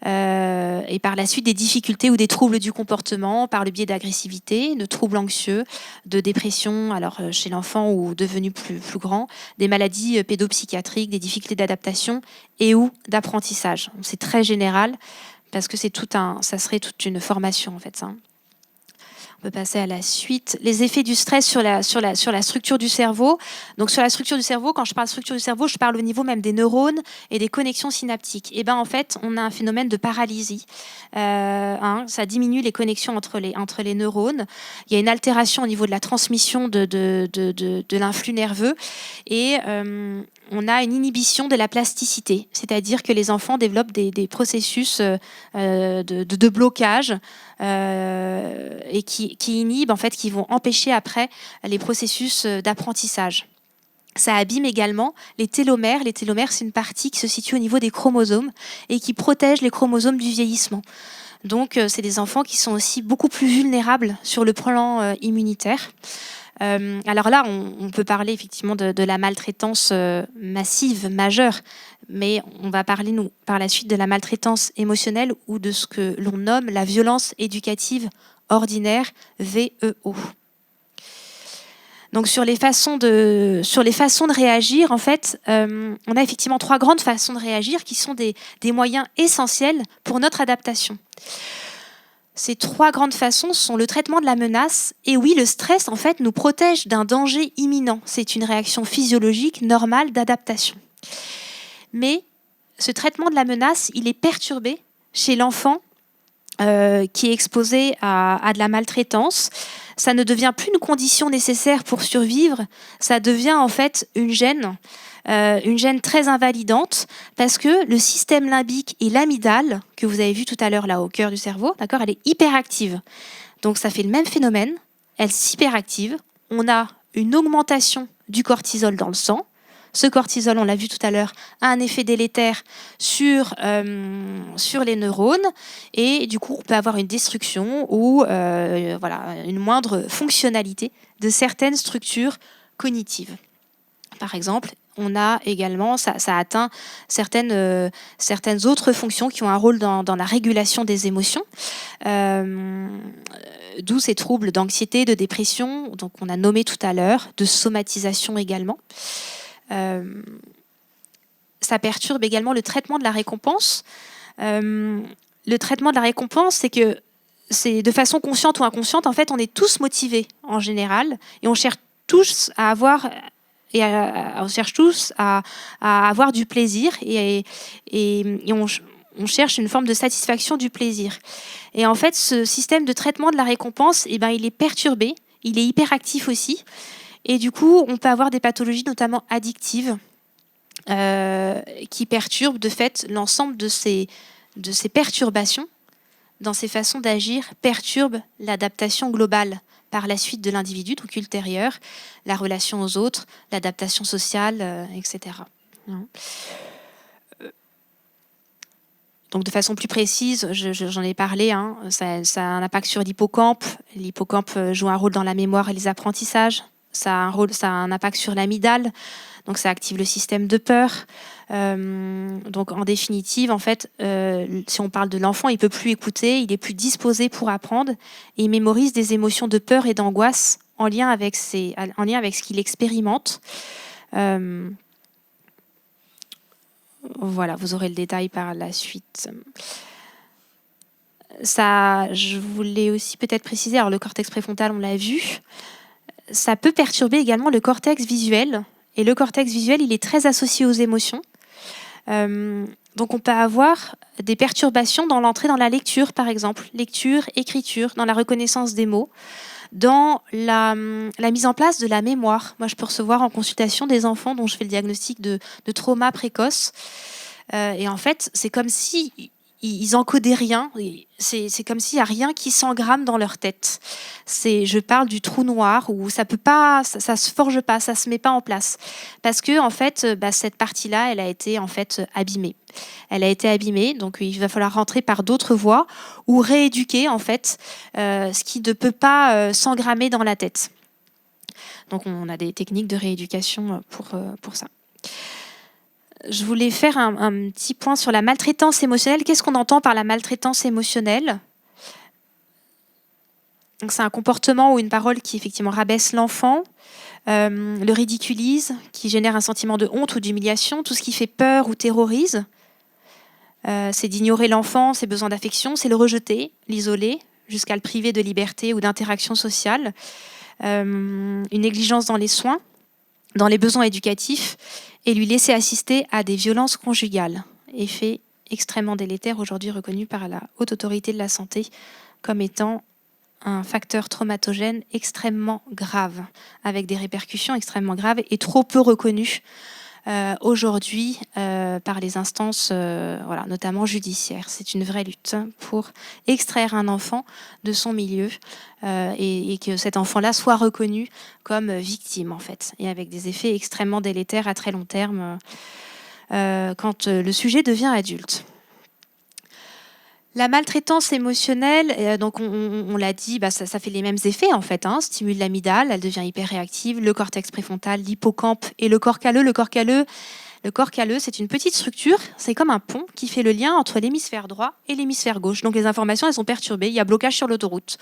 Et par la suite des difficultés ou des troubles du comportement par le biais d'agressivité, de troubles anxieux, de dépression, alors chez l'enfant ou devenu plus grand, des maladies pédopsychiatriques, des difficultés d'adaptation et ou d'apprentissage. C'est très général parce que ça serait toute une formation en fait ça. On peut passer à la suite. Les effets du stress sur la structure du cerveau. Donc sur la structure du cerveau, quand je parle structure du cerveau, je parle au niveau même des neurones et des connexions synaptiques. Et ben en fait, on a un phénomène de paralysie. Ça diminue les connexions entre les neurones. Il y a une altération au niveau de la transmission de l'influx nerveux et on a une inhibition de la plasticité, c'est-à-dire que les enfants développent des processus de blocage et qui inhibent, en fait, qui vont empêcher après les processus d'apprentissage. Ça abîme également les télomères. Les télomères, c'est une partie qui se situe au niveau des chromosomes et qui protège les chromosomes du vieillissement. Donc, c'est des enfants qui sont aussi beaucoup plus vulnérables sur le plan immunitaire. Alors là, on peut parler effectivement de la maltraitance massive, majeure, mais on va parler, nous, par la suite de la maltraitance émotionnelle ou de ce que l'on nomme la violence éducative ordinaire, VEO. Donc sur les façons de réagir, en fait, on a effectivement 3 grandes façons de réagir qui sont des moyens essentiels pour notre adaptation. Ces 3 grandes façons sont le traitement de la menace. Et oui, le stress, en fait, nous protège d'un danger imminent. C'est une réaction physiologique normale d'adaptation. Mais ce traitement de la menace, il est perturbé chez l'enfant qui est exposé à de la maltraitance. Ça ne devient plus une condition nécessaire pour survivre. Ça devient en fait une gêne très invalidante parce que le système limbique et l'amygdale, que vous avez vu tout à l'heure là au cœur du cerveau, d'accord, elle est hyperactive. Donc ça fait le même phénomène, elle s'hyperactive. On a une augmentation du cortisol dans le sang. Ce cortisol, on l'a vu tout à l'heure, a un effet délétère sur les neurones et du coup, on peut avoir une destruction ou une moindre fonctionnalité de certaines structures cognitives. Par exemple, on a également, ça atteint certaines autres fonctions qui ont un rôle dans la régulation des émotions, d'où ces troubles d'anxiété, de dépression, donc on a nommé tout à l'heure, de somatisation également. Ça perturbe également le traitement de la récompense. Le traitement de la récompense, c'est que c'est de façon consciente ou inconsciente, en fait, on est tous motivés en général et on cherche tous à avoir du plaisir et on cherche une forme de satisfaction du plaisir. Et en fait, ce système de traitement de la récompense, il est perturbé, il est hyperactif aussi. Et du coup, on peut avoir des pathologies notamment addictives qui perturbent de fait l'ensemble de ces perturbations dans ces façons d'agir, perturbent l'adaptation globale par la suite de l'individu, donc ultérieure, la relation aux autres, l'adaptation sociale, etc. Donc de façon plus précise, j'en ai parlé, ça a un impact sur l'hippocampe. L'hippocampe joue un rôle dans la mémoire et les apprentissages. Ça a un impact sur l'amygdale, donc ça active le système de peur. Donc en définitive, en fait, si on parle de l'enfant, il ne peut plus écouter, il est plus disposé pour apprendre et il mémorise des émotions de peur et d'angoisse en lien avec ce qu'il expérimente. Voilà, vous aurez le détail par la suite. Ça, je voulais aussi peut-être préciser, alors le cortex préfrontal, on l'a vu, ça peut perturber également le cortex visuel. Et le cortex visuel, il est très associé aux émotions. Donc on peut avoir des perturbations dans l'entrée dans la lecture, par exemple. Lecture, écriture, dans la reconnaissance des mots, dans la mise en place de la mémoire. Moi, je peux recevoir en consultation des enfants dont je fais le diagnostic de trauma précoce. Et en fait, c'est comme si ils encodaient rien. C'est comme s'il n'y a rien qui s'engramme dans leur tête. Je parle du trou noir où ça peut pas, ça se forge pas, ça se met pas en place. Parce que en fait, cette partie-là, elle a été en fait abîmée. Elle a été abîmée, donc il va falloir rentrer par d'autres voies ou rééduquer en fait ce qui ne peut pas s'engrammer dans la tête. Donc on a des techniques de rééducation pour ça. Je voulais faire un petit point sur la maltraitance émotionnelle. Qu'est-ce qu'on entend par la maltraitance émotionnelle ? Donc, c'est un comportement ou une parole qui effectivement rabaisse l'enfant, le ridiculise, qui génère un sentiment de honte ou d'humiliation, tout ce qui fait peur ou terrorise. C'est d'ignorer l'enfant, ses besoins d'affection, c'est le rejeter, l'isoler, jusqu'à le priver de liberté ou d'interaction sociale. Une négligence dans les soins, dans les besoins éducatifs, et lui laisser assister à des violences conjugales, effet extrêmement délétère aujourd'hui reconnu par la Haute Autorité de la Santé comme étant un facteur traumatogène extrêmement grave, avec des répercussions extrêmement graves et trop peu reconnues aujourd'hui par les instances, notamment judiciaires. C'est une vraie lutte pour extraire un enfant de son milieu et que cet enfant-là soit reconnu comme victime, en fait, et avec des effets extrêmement délétères à très long terme quand le sujet devient adulte. La maltraitance émotionnelle, donc on l'a dit, ça fait les mêmes effets en fait. Stimule l'amygdale, elle devient hyper réactive, le cortex préfrontal, l'hippocampe et le corps calleux. Le corps calleux, c'est une petite structure, c'est comme un pont qui fait le lien entre l'hémisphère droit et l'hémisphère gauche. Donc les informations, elles sont perturbées, il y a blocage sur l'autoroute.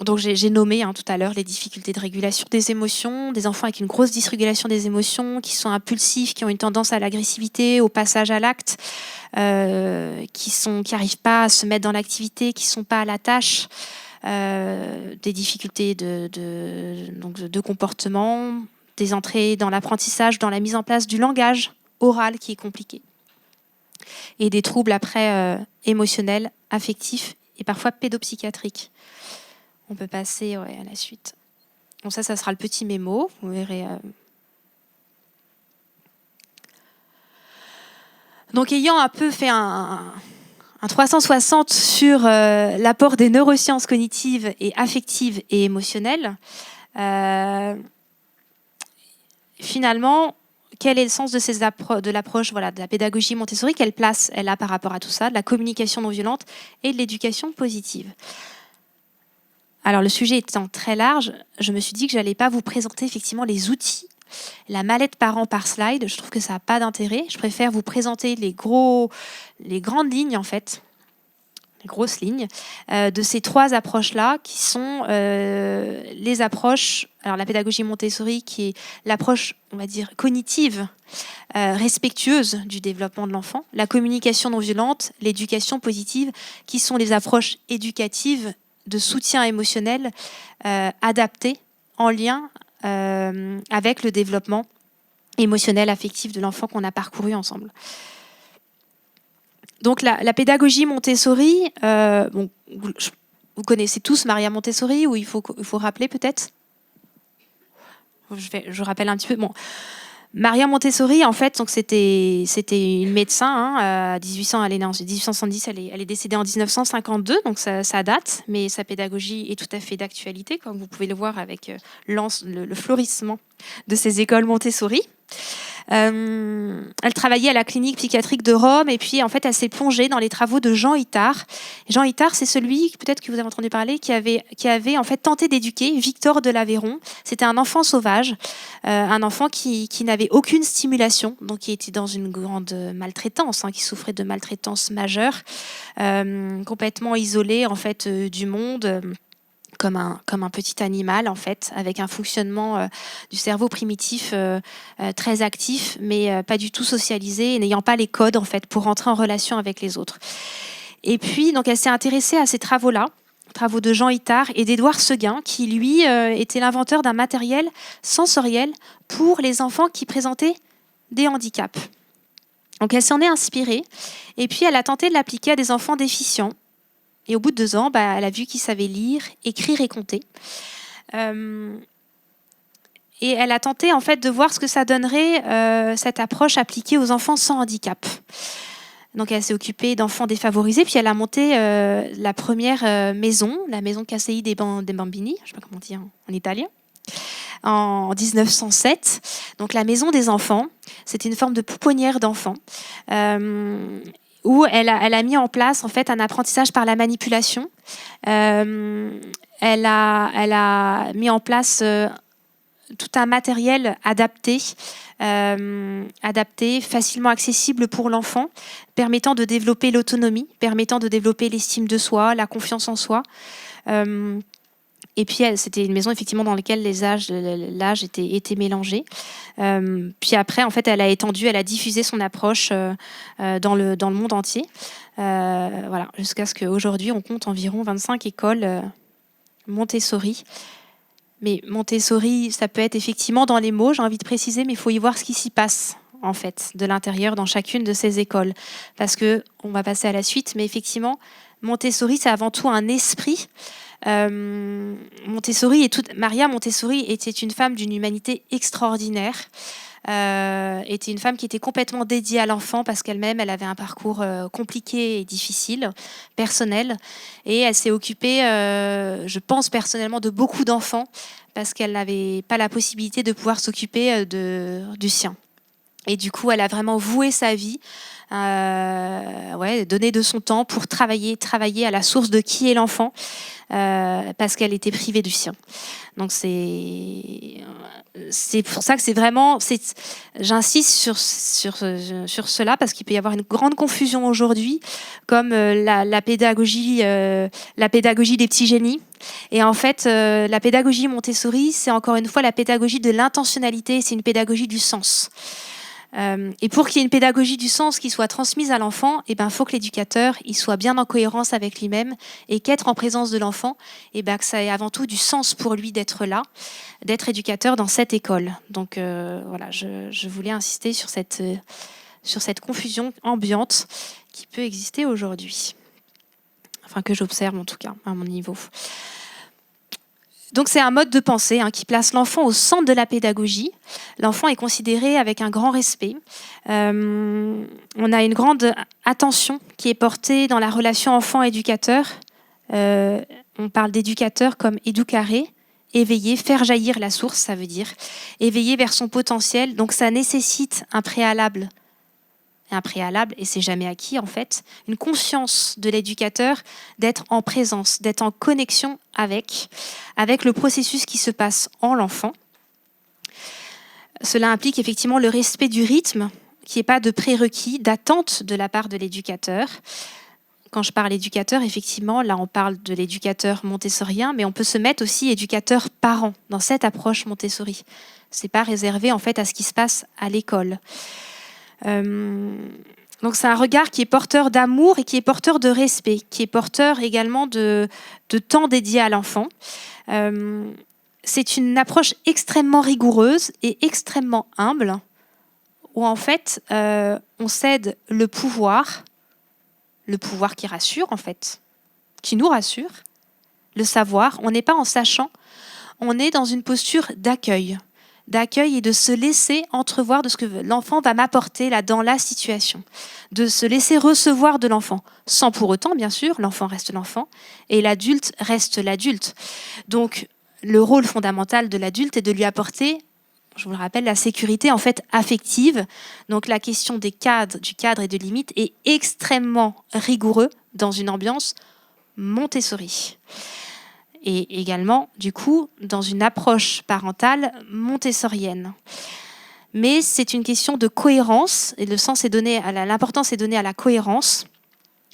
Donc j'ai nommé tout à l'heure les difficultés de régulation des émotions, des enfants avec une grosse dysrégulation des émotions, qui sont impulsifs, qui ont une tendance à l'agressivité, au passage à l'acte, qui n'arrivent pas à se mettre dans l'activité, qui ne sont pas à la tâche, des difficultés de comportement, des entrées dans l'apprentissage, dans la mise en place du langage oral qui est compliqué, et des troubles après émotionnels, affectifs et parfois pédopsychiatriques. On peut passer à la suite. Bon, ça sera le petit mémo. Vous verrez. Donc, ayant un peu fait un 360 sur l'apport des neurosciences cognitives et affectives et émotionnelles, finalement, quel est le sens de l'approche de la pédagogie Montessori ? Quelle place elle a par rapport à tout ça, de la communication non violente et de l'éducation positive ? Alors, le sujet étant très large, je me suis dit que je n'allais pas vous présenter effectivement les outils, la mallette parent par slide. Je trouve que ça n'a pas d'intérêt. Je préfère vous présenter les grandes lignes, en fait, les grosses lignes, de ces trois approches-là, qui sont les approches. Alors, la pédagogie Montessori, qui est l'approche, on va dire, cognitive, respectueuse du développement de l'enfant. La communication non violente, l'éducation positive, qui sont les approches éducatives de soutien émotionnel adapté en lien avec le développement émotionnel, affectif de l'enfant qu'on a parcouru ensemble. Donc la pédagogie Montessori, vous connaissez tous Maria Montessori, ou il faut rappeler peut-être ? Je rappelle un petit peu. Bon. Maria Montessori, en fait, donc c'était une médecin. À 1800, elle est née en 1870, elle est décédée en 1952, donc ça date, mais sa pédagogie est tout à fait d'actualité, comme vous pouvez le voir avec le florissement de ces écoles Montessori. Elle travaillait à la clinique psychiatrique de Rome, et puis en fait elle s'est plongée dans les travaux de Jean Itard. Jean Itard, c'est celui, peut-être que vous avez entendu parler, qui avait en fait tenté d'éduquer Victor de l'Aveyron. C'était un enfant sauvage, un enfant qui n'avait aucune stimulation, donc qui était dans une grande maltraitance, qui souffrait de maltraitance majeure, complètement isolé en fait du monde. Comme un petit animal, en fait, avec un fonctionnement du cerveau primitif très actif, mais pas du tout socialisé, et n'ayant pas les codes, en fait, pour rentrer en relation avec les autres. Et puis, donc, elle s'est intéressée à ces travaux-là, travaux de Jean Itard et d'Édouard Seguin, qui, lui, était l'inventeur d'un matériel sensoriel pour les enfants qui présentaient des handicaps. Donc, elle s'en est inspirée, et puis elle a tenté de l'appliquer à des enfants déficients. Et au bout de 2 ans, elle a vu qu'ils savaient lire, écrire et compter. Et elle a tenté en fait de voir ce que ça donnerait, cette approche appliquée aux enfants sans handicap. Donc elle s'est occupée d'enfants défavorisés, puis elle a monté la première maison, la maison Casei dei Bambini, je ne sais pas comment dire en italien, en 1907. Donc la maison des enfants, c'était une forme de pouponnière d'enfants, où elle a mis en place en fait un apprentissage par la manipulation. Elle a mis en place tout un matériel adapté, facilement accessible pour l'enfant, permettant de développer l'autonomie, permettant de développer l'estime de soi, la confiance en soi. Et puis, c'était une maison effectivement dans laquelle l'âge était mélangé. Puis après, en fait, elle a diffusé son approche dans le monde entier. Voilà, jusqu'à ce qu'aujourd'hui, on compte environ 25 écoles Montessori. Mais Montessori, ça peut être effectivement dans les mots, j'ai envie de préciser, mais il faut y voir ce qui s'y passe, en fait, de l'intérieur dans chacune de ces écoles. Parce que, on va passer à la suite, mais effectivement, Montessori, c'est avant tout un esprit. Maria Montessori était une femme d'une humanité extraordinaire. Était une femme qui était complètement dédiée à l'enfant parce qu'elle-même, elle avait un parcours compliqué et difficile, personnel. Et elle s'est occupée, je pense personnellement, de beaucoup d'enfants parce qu'elle n'avait pas la possibilité de pouvoir s'occuper du sien. Et du coup, elle a vraiment voué sa vie, donné de son temps pour travailler à la source de qui est l'enfant, parce qu'elle était privée du sien. Donc c'est pour ça que c'est vraiment, j'insiste sur cela parce qu'il peut y avoir une grande confusion aujourd'hui, comme la pédagogie des petits génies. Et en fait, la pédagogie Montessori, c'est encore une fois la pédagogie de l'intentionnalité, c'est une pédagogie du sens. Et pour qu'il y ait une pédagogie du sens qui soit transmise à l'enfant, faut que l'éducateur il soit bien en cohérence avec lui-même et qu'être en présence de l'enfant, que ça ait avant tout du sens pour lui d'être là, d'être éducateur dans cette école. Donc voilà, je voulais insister sur cette confusion ambiante qui peut exister aujourd'hui. Enfin, que j'observe en tout cas, à mon niveau. Donc c'est un mode de pensée qui place l'enfant au centre de la pédagogie. L'enfant est considéré avec un grand respect. On a une grande attention qui est portée dans la relation enfant-éducateur. On parle d'éducateur comme educare, éveiller, faire jaillir la source, ça veut dire éveiller vers son potentiel. Donc ça nécessite un préalable, et c'est jamais acquis en fait, une conscience de l'éducateur d'être en présence, d'être en connexion avec le processus qui se passe en l'enfant. Cela implique effectivement le respect du rythme, qui n'est pas de prérequis, d'attente de la part de l'éducateur. Quand je parle éducateur, effectivement, là on parle de l'éducateur montessorien, mais on peut se mettre aussi éducateur-parent dans cette approche Montessori. Ce n'est pas réservé en fait à ce qui se passe à l'école. Donc c'est un regard qui est porteur d'amour et qui est porteur de respect, qui est porteur également de temps dédié à l'enfant. C'est une approche extrêmement rigoureuse et extrêmement humble, où en fait on cède le pouvoir qui rassure en fait, qui nous rassure, le savoir. On n'est pas en sachant, on est dans une posture d'accueil et de se laisser entrevoir de ce que l'enfant va m'apporter là dans la situation, de se laisser recevoir de l'enfant, sans pour autant, bien sûr, l'enfant reste l'enfant et l'adulte reste l'adulte. Donc, le rôle fondamental de l'adulte est de lui apporter, je vous le rappelle, la sécurité en fait affective. Donc, la question du cadre et de limite est extrêmement rigoureux dans une ambiance Montessori. Et également, du coup, dans une approche parentale montessorienne. Mais c'est une question de cohérence, et l'importance est donnée à la cohérence,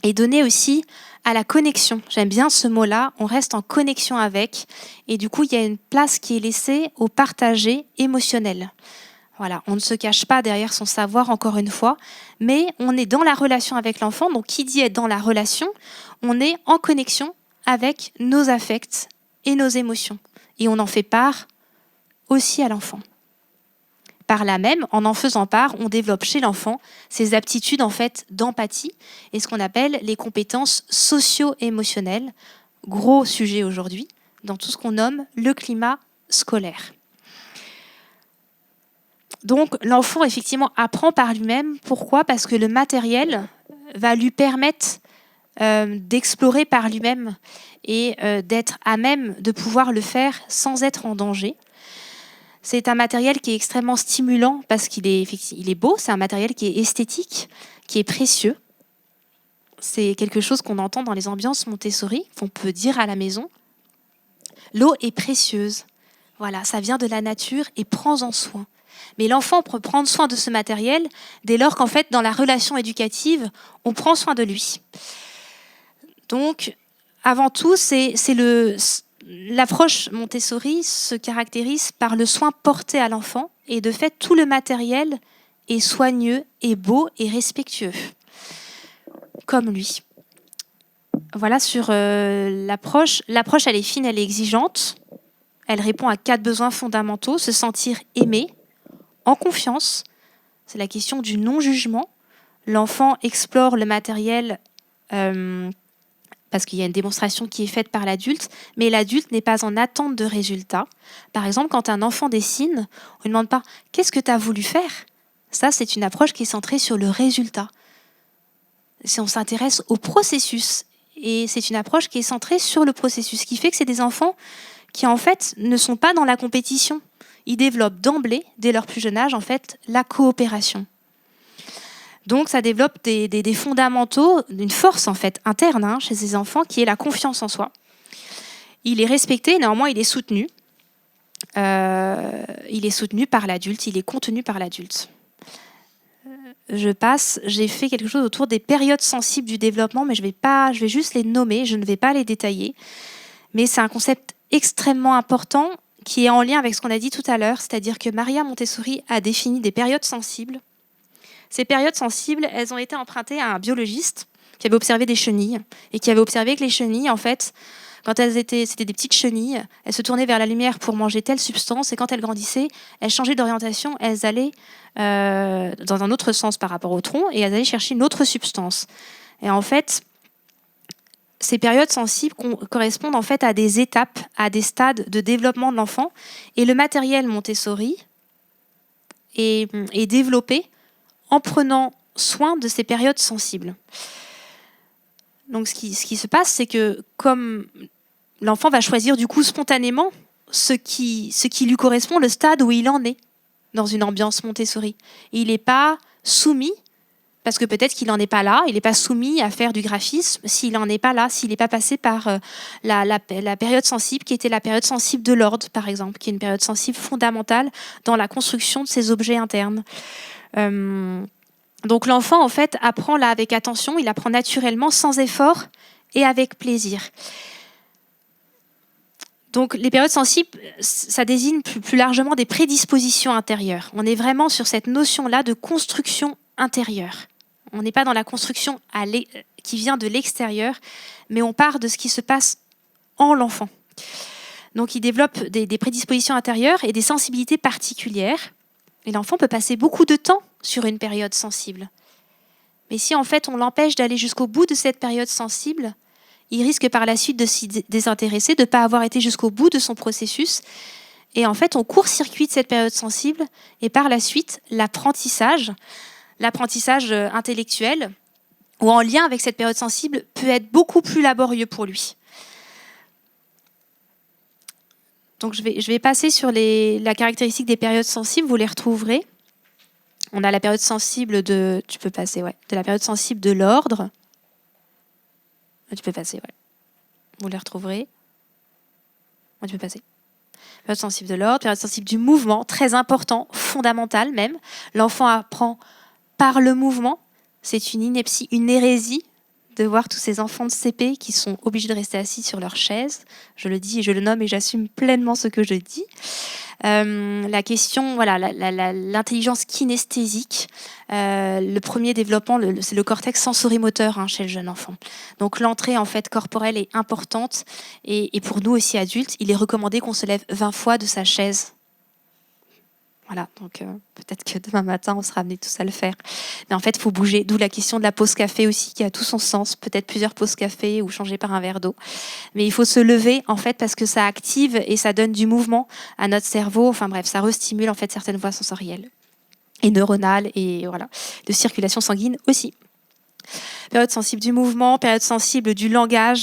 et donnée aussi à la connexion. J'aime bien ce mot-là, on reste en connexion avec, et du coup, il y a une place qui est laissée au partagé émotionnel. Voilà, on ne se cache pas derrière son savoir, encore une fois, mais on est dans la relation avec l'enfant, donc qui dit être dans la relation, on est en connexion avec nos affects et nos émotions. Et on en fait part aussi à l'enfant. Par là même, en faisant part, on développe chez l'enfant ses aptitudes en fait d'empathie et ce qu'on appelle les compétences socio-émotionnelles, gros sujet aujourd'hui, dans tout ce qu'on nomme le climat scolaire. Donc l'enfant effectivement apprend par lui-même. Pourquoi ? Parce que le matériel va lui permettre d'explorer par lui-même et d'être à même de pouvoir le faire sans être en danger. C'est un matériel qui est extrêmement stimulant parce qu'il est beau, c'est un matériel qui est esthétique, qui est précieux. C'est quelque chose qu'on entend dans les ambiances Montessori, qu'on peut dire à la maison. L'eau est précieuse. Voilà, ça vient de la nature et prends-en soin. Mais l'enfant peut prendre soin de ce matériel dès lors qu'en fait, dans la relation éducative, on prend soin de lui. Donc, avant tout, l'approche Montessori se caractérise par le soin porté à l'enfant et de fait, tout le matériel est soigneux, et beau et respectueux, comme lui. Voilà sur l'approche. L'approche, elle est fine, elle est exigeante. Elle répond à 4 besoins fondamentaux. Se sentir aimé, en confiance. C'est la question du non-jugement. L'enfant explore le matériel parce qu'il y a une démonstration qui est faite par l'adulte, mais l'adulte n'est pas en attente de résultats. Par exemple, quand un enfant dessine, on ne demande pas « Qu'est-ce que tu as voulu faire ?» Ça, c'est une approche qui est centrée sur le résultat. Si on s'intéresse au processus, et c'est une approche qui est centrée sur le processus, ce qui fait que c'est des enfants qui, en fait, ne sont pas dans la compétition. Ils développent d'emblée, dès leur plus jeune âge, en fait, la coopération. Donc, ça développe des fondamentaux, une force, en fait, interne chez ces enfants, qui est la confiance en soi. Il est respecté, néanmoins, il est soutenu. Il est soutenu par l'adulte, il est contenu par l'adulte. J'ai fait quelque chose autour des périodes sensibles du développement, mais je vais juste les nommer, je ne vais pas les détailler. Mais c'est un concept extrêmement important qui est en lien avec ce qu'on a dit tout à l'heure, c'est-à-dire que Maria Montessori a défini des périodes sensibles. Ces périodes sensibles, elles ont été empruntées à un biologiste qui avait observé des chenilles et qui avait observé que les chenilles, en fait, quand c'était des petites chenilles, elles se tournaient vers la lumière pour manger telle substance et quand elles grandissaient, elles changeaient d'orientation, elles allaient dans un autre sens par rapport au tronc et elles allaient chercher une autre substance. Et en fait, ces périodes sensibles correspondent en fait à des étapes, à des stades de développement de l'enfant. Et le matériel Montessori est développé en prenant soin de ces périodes sensibles. Donc ce qui se passe, c'est que comme l'enfant va choisir du coup spontanément ce qui lui correspond, le stade où il en est dans une ambiance Montessori. Et il n'est pas soumis, parce que peut-être qu'il n'en est pas là, il n'est pas soumis à faire du graphisme s'il n'en est pas là, s'il n'est pas passé par la période sensible, qui était la période sensible de l'ordre, par exemple, qui est une période sensible fondamentale dans la construction de ses objets internes. Donc l'enfant, en fait, apprend là avec attention, il apprend naturellement, sans effort et avec plaisir. Donc les périodes sensibles, ça désigne plus largement des prédispositions intérieures. On est vraiment sur cette notion-là de construction intérieure. On n'est pas dans la construction qui vient de l'extérieur, mais on part de ce qui se passe en l'enfant. Donc il développe des prédispositions intérieures et des sensibilités particulières. Et l'enfant peut passer beaucoup de temps sur une période sensible. Mais si en fait on l'empêche d'aller jusqu'au bout de cette période sensible, il risque par la suite de s'y désintéresser, de ne pas avoir été jusqu'au bout de son processus. Et en fait, on court-circuite cette période sensible et par la suite, l'apprentissage intellectuel ou en lien avec cette période sensible peut être beaucoup plus laborieux pour lui. Donc je vais passer sur la caractéristique des périodes sensibles, vous les retrouverez. On a la période sensible de la période sensible de l'ordre. Tu peux passer, ouais. Vous les retrouverez. Tu peux passer. Période sensible de l'ordre, période sensible du mouvement, très important, fondamental même. L'enfant apprend par le mouvement. C'est une ineptie, une hérésie de voir tous ces enfants de CP qui sont obligés de rester assis sur leur chaise. Je le dis et je le nomme et j'assume pleinement ce que je dis. La question, l'intelligence kinesthésique, le premier développement, c'est le cortex sensorimoteur chez le jeune enfant. Donc l'entrée en fait corporelle est importante et pour nous aussi adultes, il est recommandé qu'on se lève 20 fois de sa chaise. Voilà, donc peut-être que demain matin, on sera amenés tous à le faire. Mais en fait, il faut bouger, d'où la question de la pause café aussi, qui a tout son sens. Peut-être plusieurs pauses café ou changer par un verre d'eau. Mais il faut se lever, en fait, parce que ça active et ça donne du mouvement à notre cerveau. Enfin bref, ça restimule en fait certaines voies sensorielles et neuronales et voilà, de circulation sanguine aussi. Période sensible du mouvement, période sensible du langage,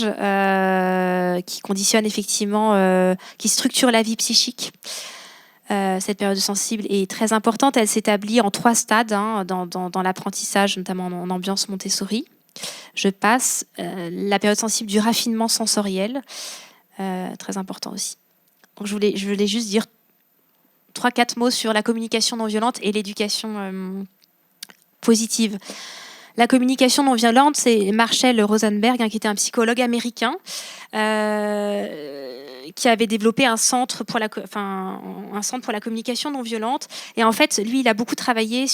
qui conditionne effectivement, qui structure la vie psychique. Cette période sensible est très importante. Elle s'établit en 3 stades dans l'apprentissage, notamment en ambiance Montessori. Je passe la période sensible du raffinement sensoriel, très important aussi. Donc je voulais juste dire 3-4 mots sur la communication non violente et l'éducation positive. La communication non violente, c'est Marshall Rosenberg, qui était un psychologue américain, qui avait développé un centre pour la communication non violente. Et en fait, lui, il a beaucoup travaillé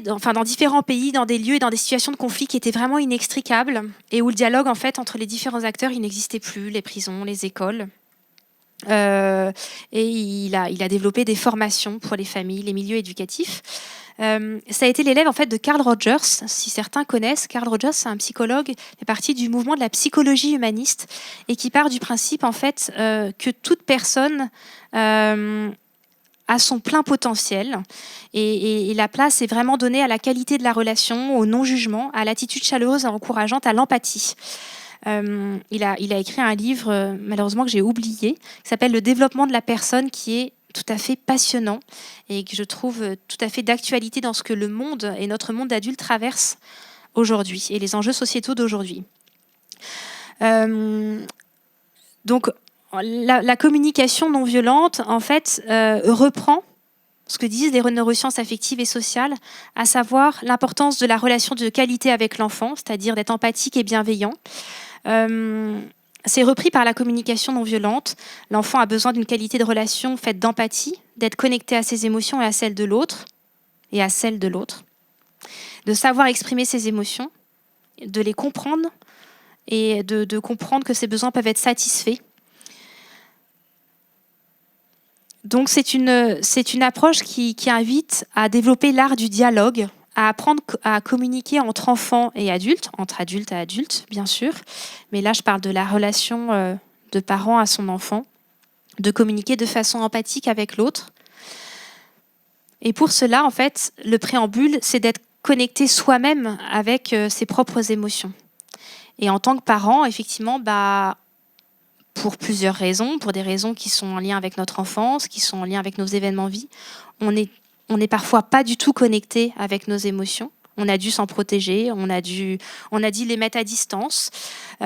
dans différents pays, dans des lieux et dans des situations de conflit qui étaient vraiment inextricables et où le dialogue, en fait, entre les différents acteurs, il n'existait plus, les prisons, les écoles. Et il a développé des formations pour les familles, les milieux éducatifs. Ça a été l'élève en fait de Carl Rogers. Si certains connaissent, Carl Rogers, c'est un psychologue qui fait partie du mouvement de la psychologie humaniste et qui part du principe en fait que toute personne à son plein potentiel et la place est vraiment donnée à la qualité de la relation, au non-jugement, à l'attitude chaleureuse et encourageante, à l'empathie. Il a écrit un livre, malheureusement que j'ai oublié, qui s'appelle « Le développement de la personne », qui est tout à fait passionnant et que je trouve tout à fait d'actualité dans ce que le monde et notre monde d'adulte traverse aujourd'hui et les enjeux sociétaux d'aujourd'hui. Donc, la communication non violente, en fait, reprend ce que disent les neurosciences affectives et sociales, à savoir l'importance de la relation de qualité avec l'enfant, c'est-à-dire d'être empathique et bienveillant. C'est repris par la communication non violente. L'enfant a besoin d'une qualité de relation faite d'empathie, d'être connecté à ses émotions et à celles de l'autre, de savoir exprimer ses émotions, de les comprendre et de comprendre que ses besoins peuvent être satisfaits. Donc c'est une approche qui invite à développer l'art du dialogue, à apprendre à communiquer entre enfants et adultes, entre adultes et adultes, bien sûr. Mais là, je parle de la relation de parent à son enfant, de communiquer de façon empathique avec l'autre. Et pour cela, en fait, le préambule, c'est d'être connecté soi-même avec ses propres émotions. Et en tant que parent, effectivement, pour plusieurs raisons, pour des raisons qui sont en lien avec notre enfance, qui sont en lien avec nos événements de vie, on n'est parfois pas du tout connecté avec nos émotions. On a dû s'en protéger, on a dû les mettre à distance. Ou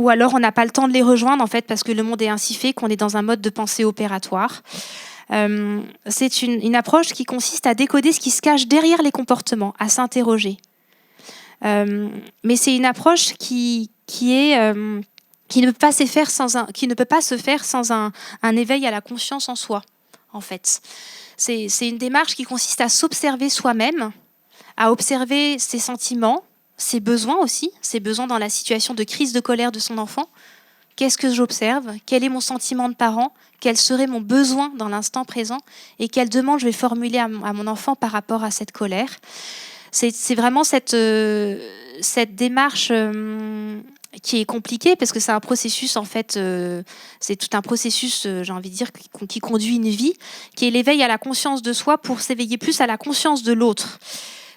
alors on n'a pas le temps de les rejoindre en fait parce que le monde est ainsi fait qu'on est dans un mode de pensée opératoire. C'est une approche qui consiste à décoder ce qui se cache derrière les comportements, à s'interroger. Mais c'est une approche qui ne peut pas se faire sans un éveil à la conscience en soi. En fait, c'est une démarche qui consiste à s'observer soi-même, à observer ses sentiments, ses besoins aussi, ses besoins dans la situation de crise de colère de son enfant. Qu'est-ce que j'observe ? Quel est mon sentiment de parent ? Quel serait mon besoin dans l'instant présent ? Et quelle demande je vais formuler à mon enfant par rapport à cette colère ? C'est vraiment cette démarche qui est compliqué parce que c'est un processus en fait, c'est tout un processus, j'ai envie de dire, qui conduit une vie, qui est l'éveil à la conscience de soi pour s'éveiller plus à la conscience de l'autre.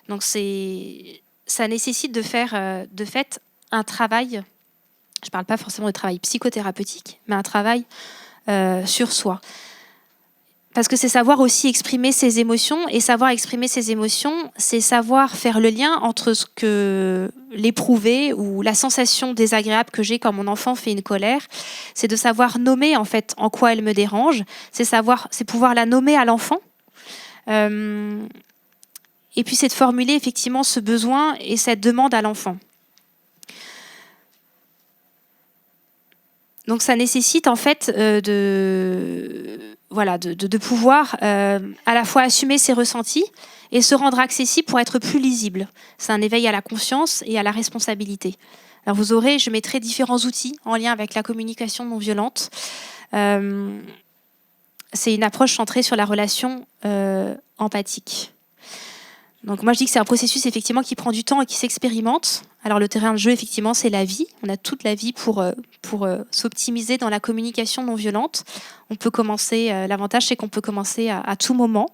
Donc ça nécessite de faire de fait un travail. Je ne parle pas forcément de travail psychothérapeutique, mais un travail sur soi. Parce que c'est savoir aussi exprimer ses émotions, et savoir exprimer ses émotions, c'est savoir faire le lien entre ce que l'éprouver ou la sensation désagréable que j'ai quand mon enfant fait une colère, c'est de savoir nommer en fait en quoi elle me dérange, c'est pouvoir la nommer à l'enfant, et puis c'est de formuler effectivement ce besoin et cette demande à l'enfant. Donc ça nécessite en fait de pouvoir à la fois assumer ses ressentis et se rendre accessible pour être plus lisible. C'est un éveil à la conscience et à la responsabilité. Alors je mettrai différents outils en lien avec la communication non violente. C'est une approche centrée sur la relation empathique. Donc moi je dis que c'est un processus effectivement qui prend du temps et qui s'expérimente. Alors le terrain de jeu effectivement c'est la vie. On a toute la vie pour s'optimiser dans la communication non violente. On peut commencer. L'avantage c'est qu'on peut commencer à tout moment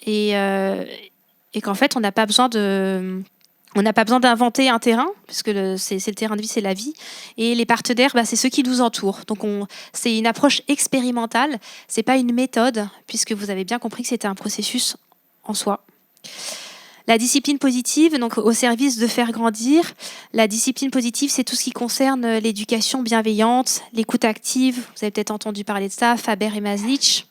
et qu'en fait on n'a pas besoin d'inventer un terrain, puisque c'est le terrain de vie, c'est la vie. Et les partenaires, c'est ceux qui nous entourent. Donc c'est une approche expérimentale, c'est pas une méthode, puisque vous avez bien compris que c'était un processus en soi. La discipline positive, donc au service de faire grandir. La discipline positive, c'est tout ce qui concerne l'éducation bienveillante, l'écoute active. Vous avez peut-être entendu parler de ça, Faber et Maslich.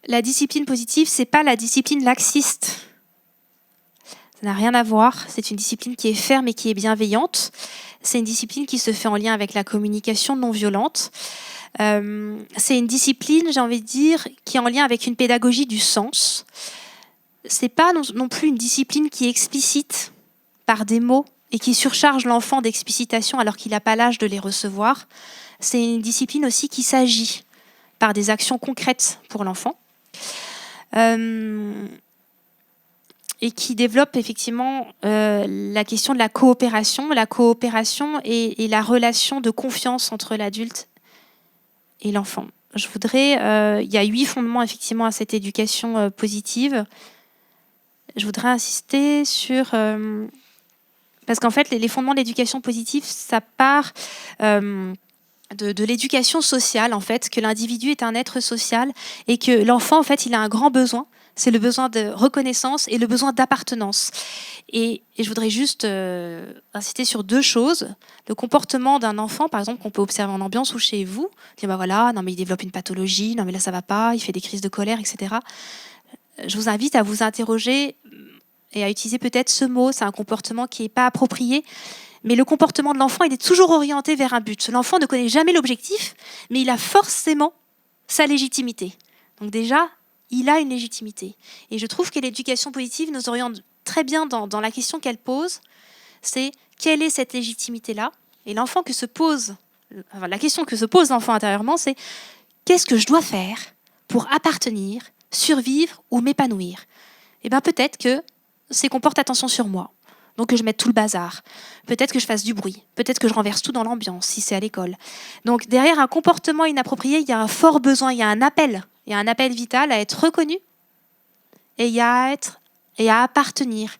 La discipline positive, c'est pas la discipline laxiste. Ça n'a rien à voir. C'est une discipline qui est ferme et qui est bienveillante. C'est une discipline qui se fait en lien avec la communication non violente. C'est une discipline, j'ai envie de dire, qui est en lien avec une pédagogie du sens. C'est pas non plus une discipline qui explicite par des mots et qui surcharge l'enfant d'explicitation alors qu'il n'a pas l'âge de les recevoir. C'est une discipline aussi qui s'agit par des actions concrètes pour l'enfant. Et qui développe effectivement la question de la coopération et la relation de confiance entre l'adulte et l'enfant. Il y a 8 fondements effectivement à cette éducation positive. Je voudrais insister sur... parce qu'en fait, les fondements de l'éducation positive, ça part de l'éducation sociale, en fait, que l'individu est un être social et que l'enfant, en fait, il a un grand besoin. C'est le besoin de reconnaissance et le besoin d'appartenance. Et je voudrais juste insister sur 2 choses. Le comportement d'un enfant, par exemple, qu'on peut observer en ambiance ou chez vous, dire voilà, non mais il développe une pathologie, non mais là ça va pas, il fait des crises de colère, etc. Je vous invite à vous interroger et à utiliser peut-être ce mot. C'est un comportement qui n'est pas approprié. Mais le comportement de l'enfant, il est toujours orienté vers un but. L'enfant ne connaît jamais l'objectif, mais il a forcément sa légitimité. Donc déjà, il a une légitimité. Et je trouve que l'éducation positive nous oriente très bien dans la question qu'elle pose. C'est quelle est cette légitimité-là ? Et la question que se pose l'enfant intérieurement, c'est qu'est-ce que je dois faire pour appartenir, survivre ou m'épanouir ? Et peut-être que c'est qu'on porte attention sur moi. Donc que je mette tout le bazar. Peut-être que je fasse du bruit. Peut-être que je renverse tout dans l'ambiance, si c'est à l'école. Donc derrière un comportement inapproprié, il y a un fort besoin, il y a un appel. Il y a un appel vital à être reconnu et à appartenir.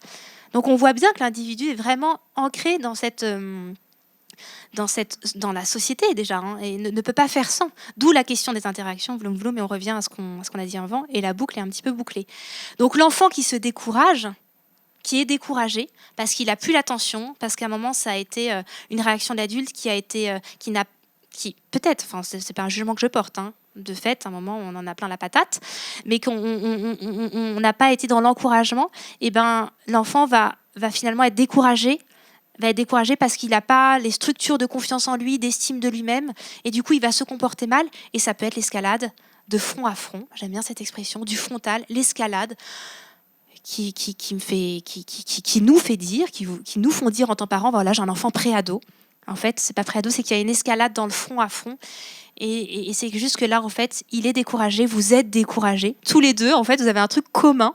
Donc on voit bien que l'individu est vraiment ancré dans la société déjà, et ne peut pas faire sans. D'où la question des interactions, vloum, et on revient à ce qu'on a dit avant, et la boucle est un petit peu bouclée. Donc l'enfant qui se décourage, qui est découragé parce qu'il n'a plus l'attention, parce qu'à un moment ça a été une réaction de l'adulte peut-être, enfin c'est pas un jugement que je porte, de fait, à un moment on en a plein la patate, mais qu'on n'a pas été dans l'encouragement, et l'enfant va finalement être découragé parce qu'il n'a pas les structures de confiance en lui, d'estime de lui-même, et du coup il va se comporter mal, et ça peut être l'escalade de front à front, j'aime bien cette expression, du frontal, l'escalade, qui nous font dire en tant que parents, voilà, j'ai un enfant pré-ado. En fait, c'est pas pré-ado, c'est qu'il y a une escalade dans le front à front. Et c'est juste que là, en fait, il est découragé, vous êtes découragés. Tous les deux, en fait, vous avez un truc commun.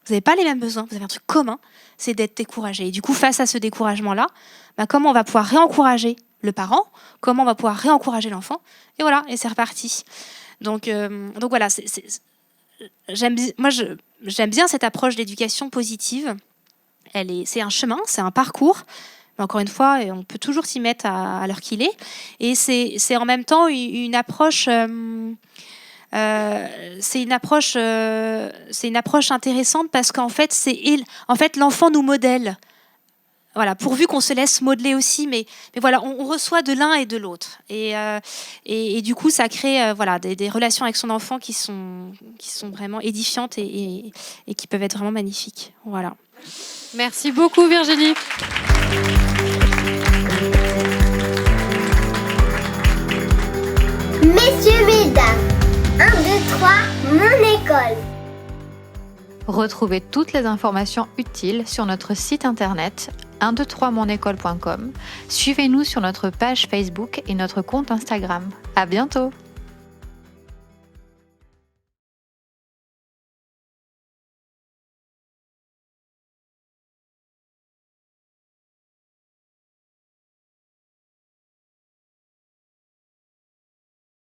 Vous n'avez pas les mêmes besoins, vous avez un truc commun, c'est d'être découragé. Et du coup, face à ce découragement-là, comment on va pouvoir réencourager le parent ? Comment on va pouvoir réencourager l'enfant ? Et voilà, et c'est reparti. Donc voilà, j'aime bien cette approche d'éducation positive. C'est un chemin, c'est un parcours. Mais encore une fois, on peut toujours s'y mettre à l'heure qu'il est. Et c'est en même temps une approche. C'est une approche intéressante parce qu'en fait, l'enfant nous modèle. Voilà, pourvu qu'on se laisse modeler aussi, mais voilà, on reçoit de l'un et de l'autre, et du coup, ça crée des relations avec son enfant qui sont vraiment édifiantes et qui peuvent être vraiment magnifiques. Voilà. Merci beaucoup, Virginie. Messieurs, mesdames, 1, 2, 3, mon école. Retrouvez toutes les informations utiles sur notre site internet 123monecole.com. Suivez-nous sur notre page Facebook et notre compte Instagram. À bientôt!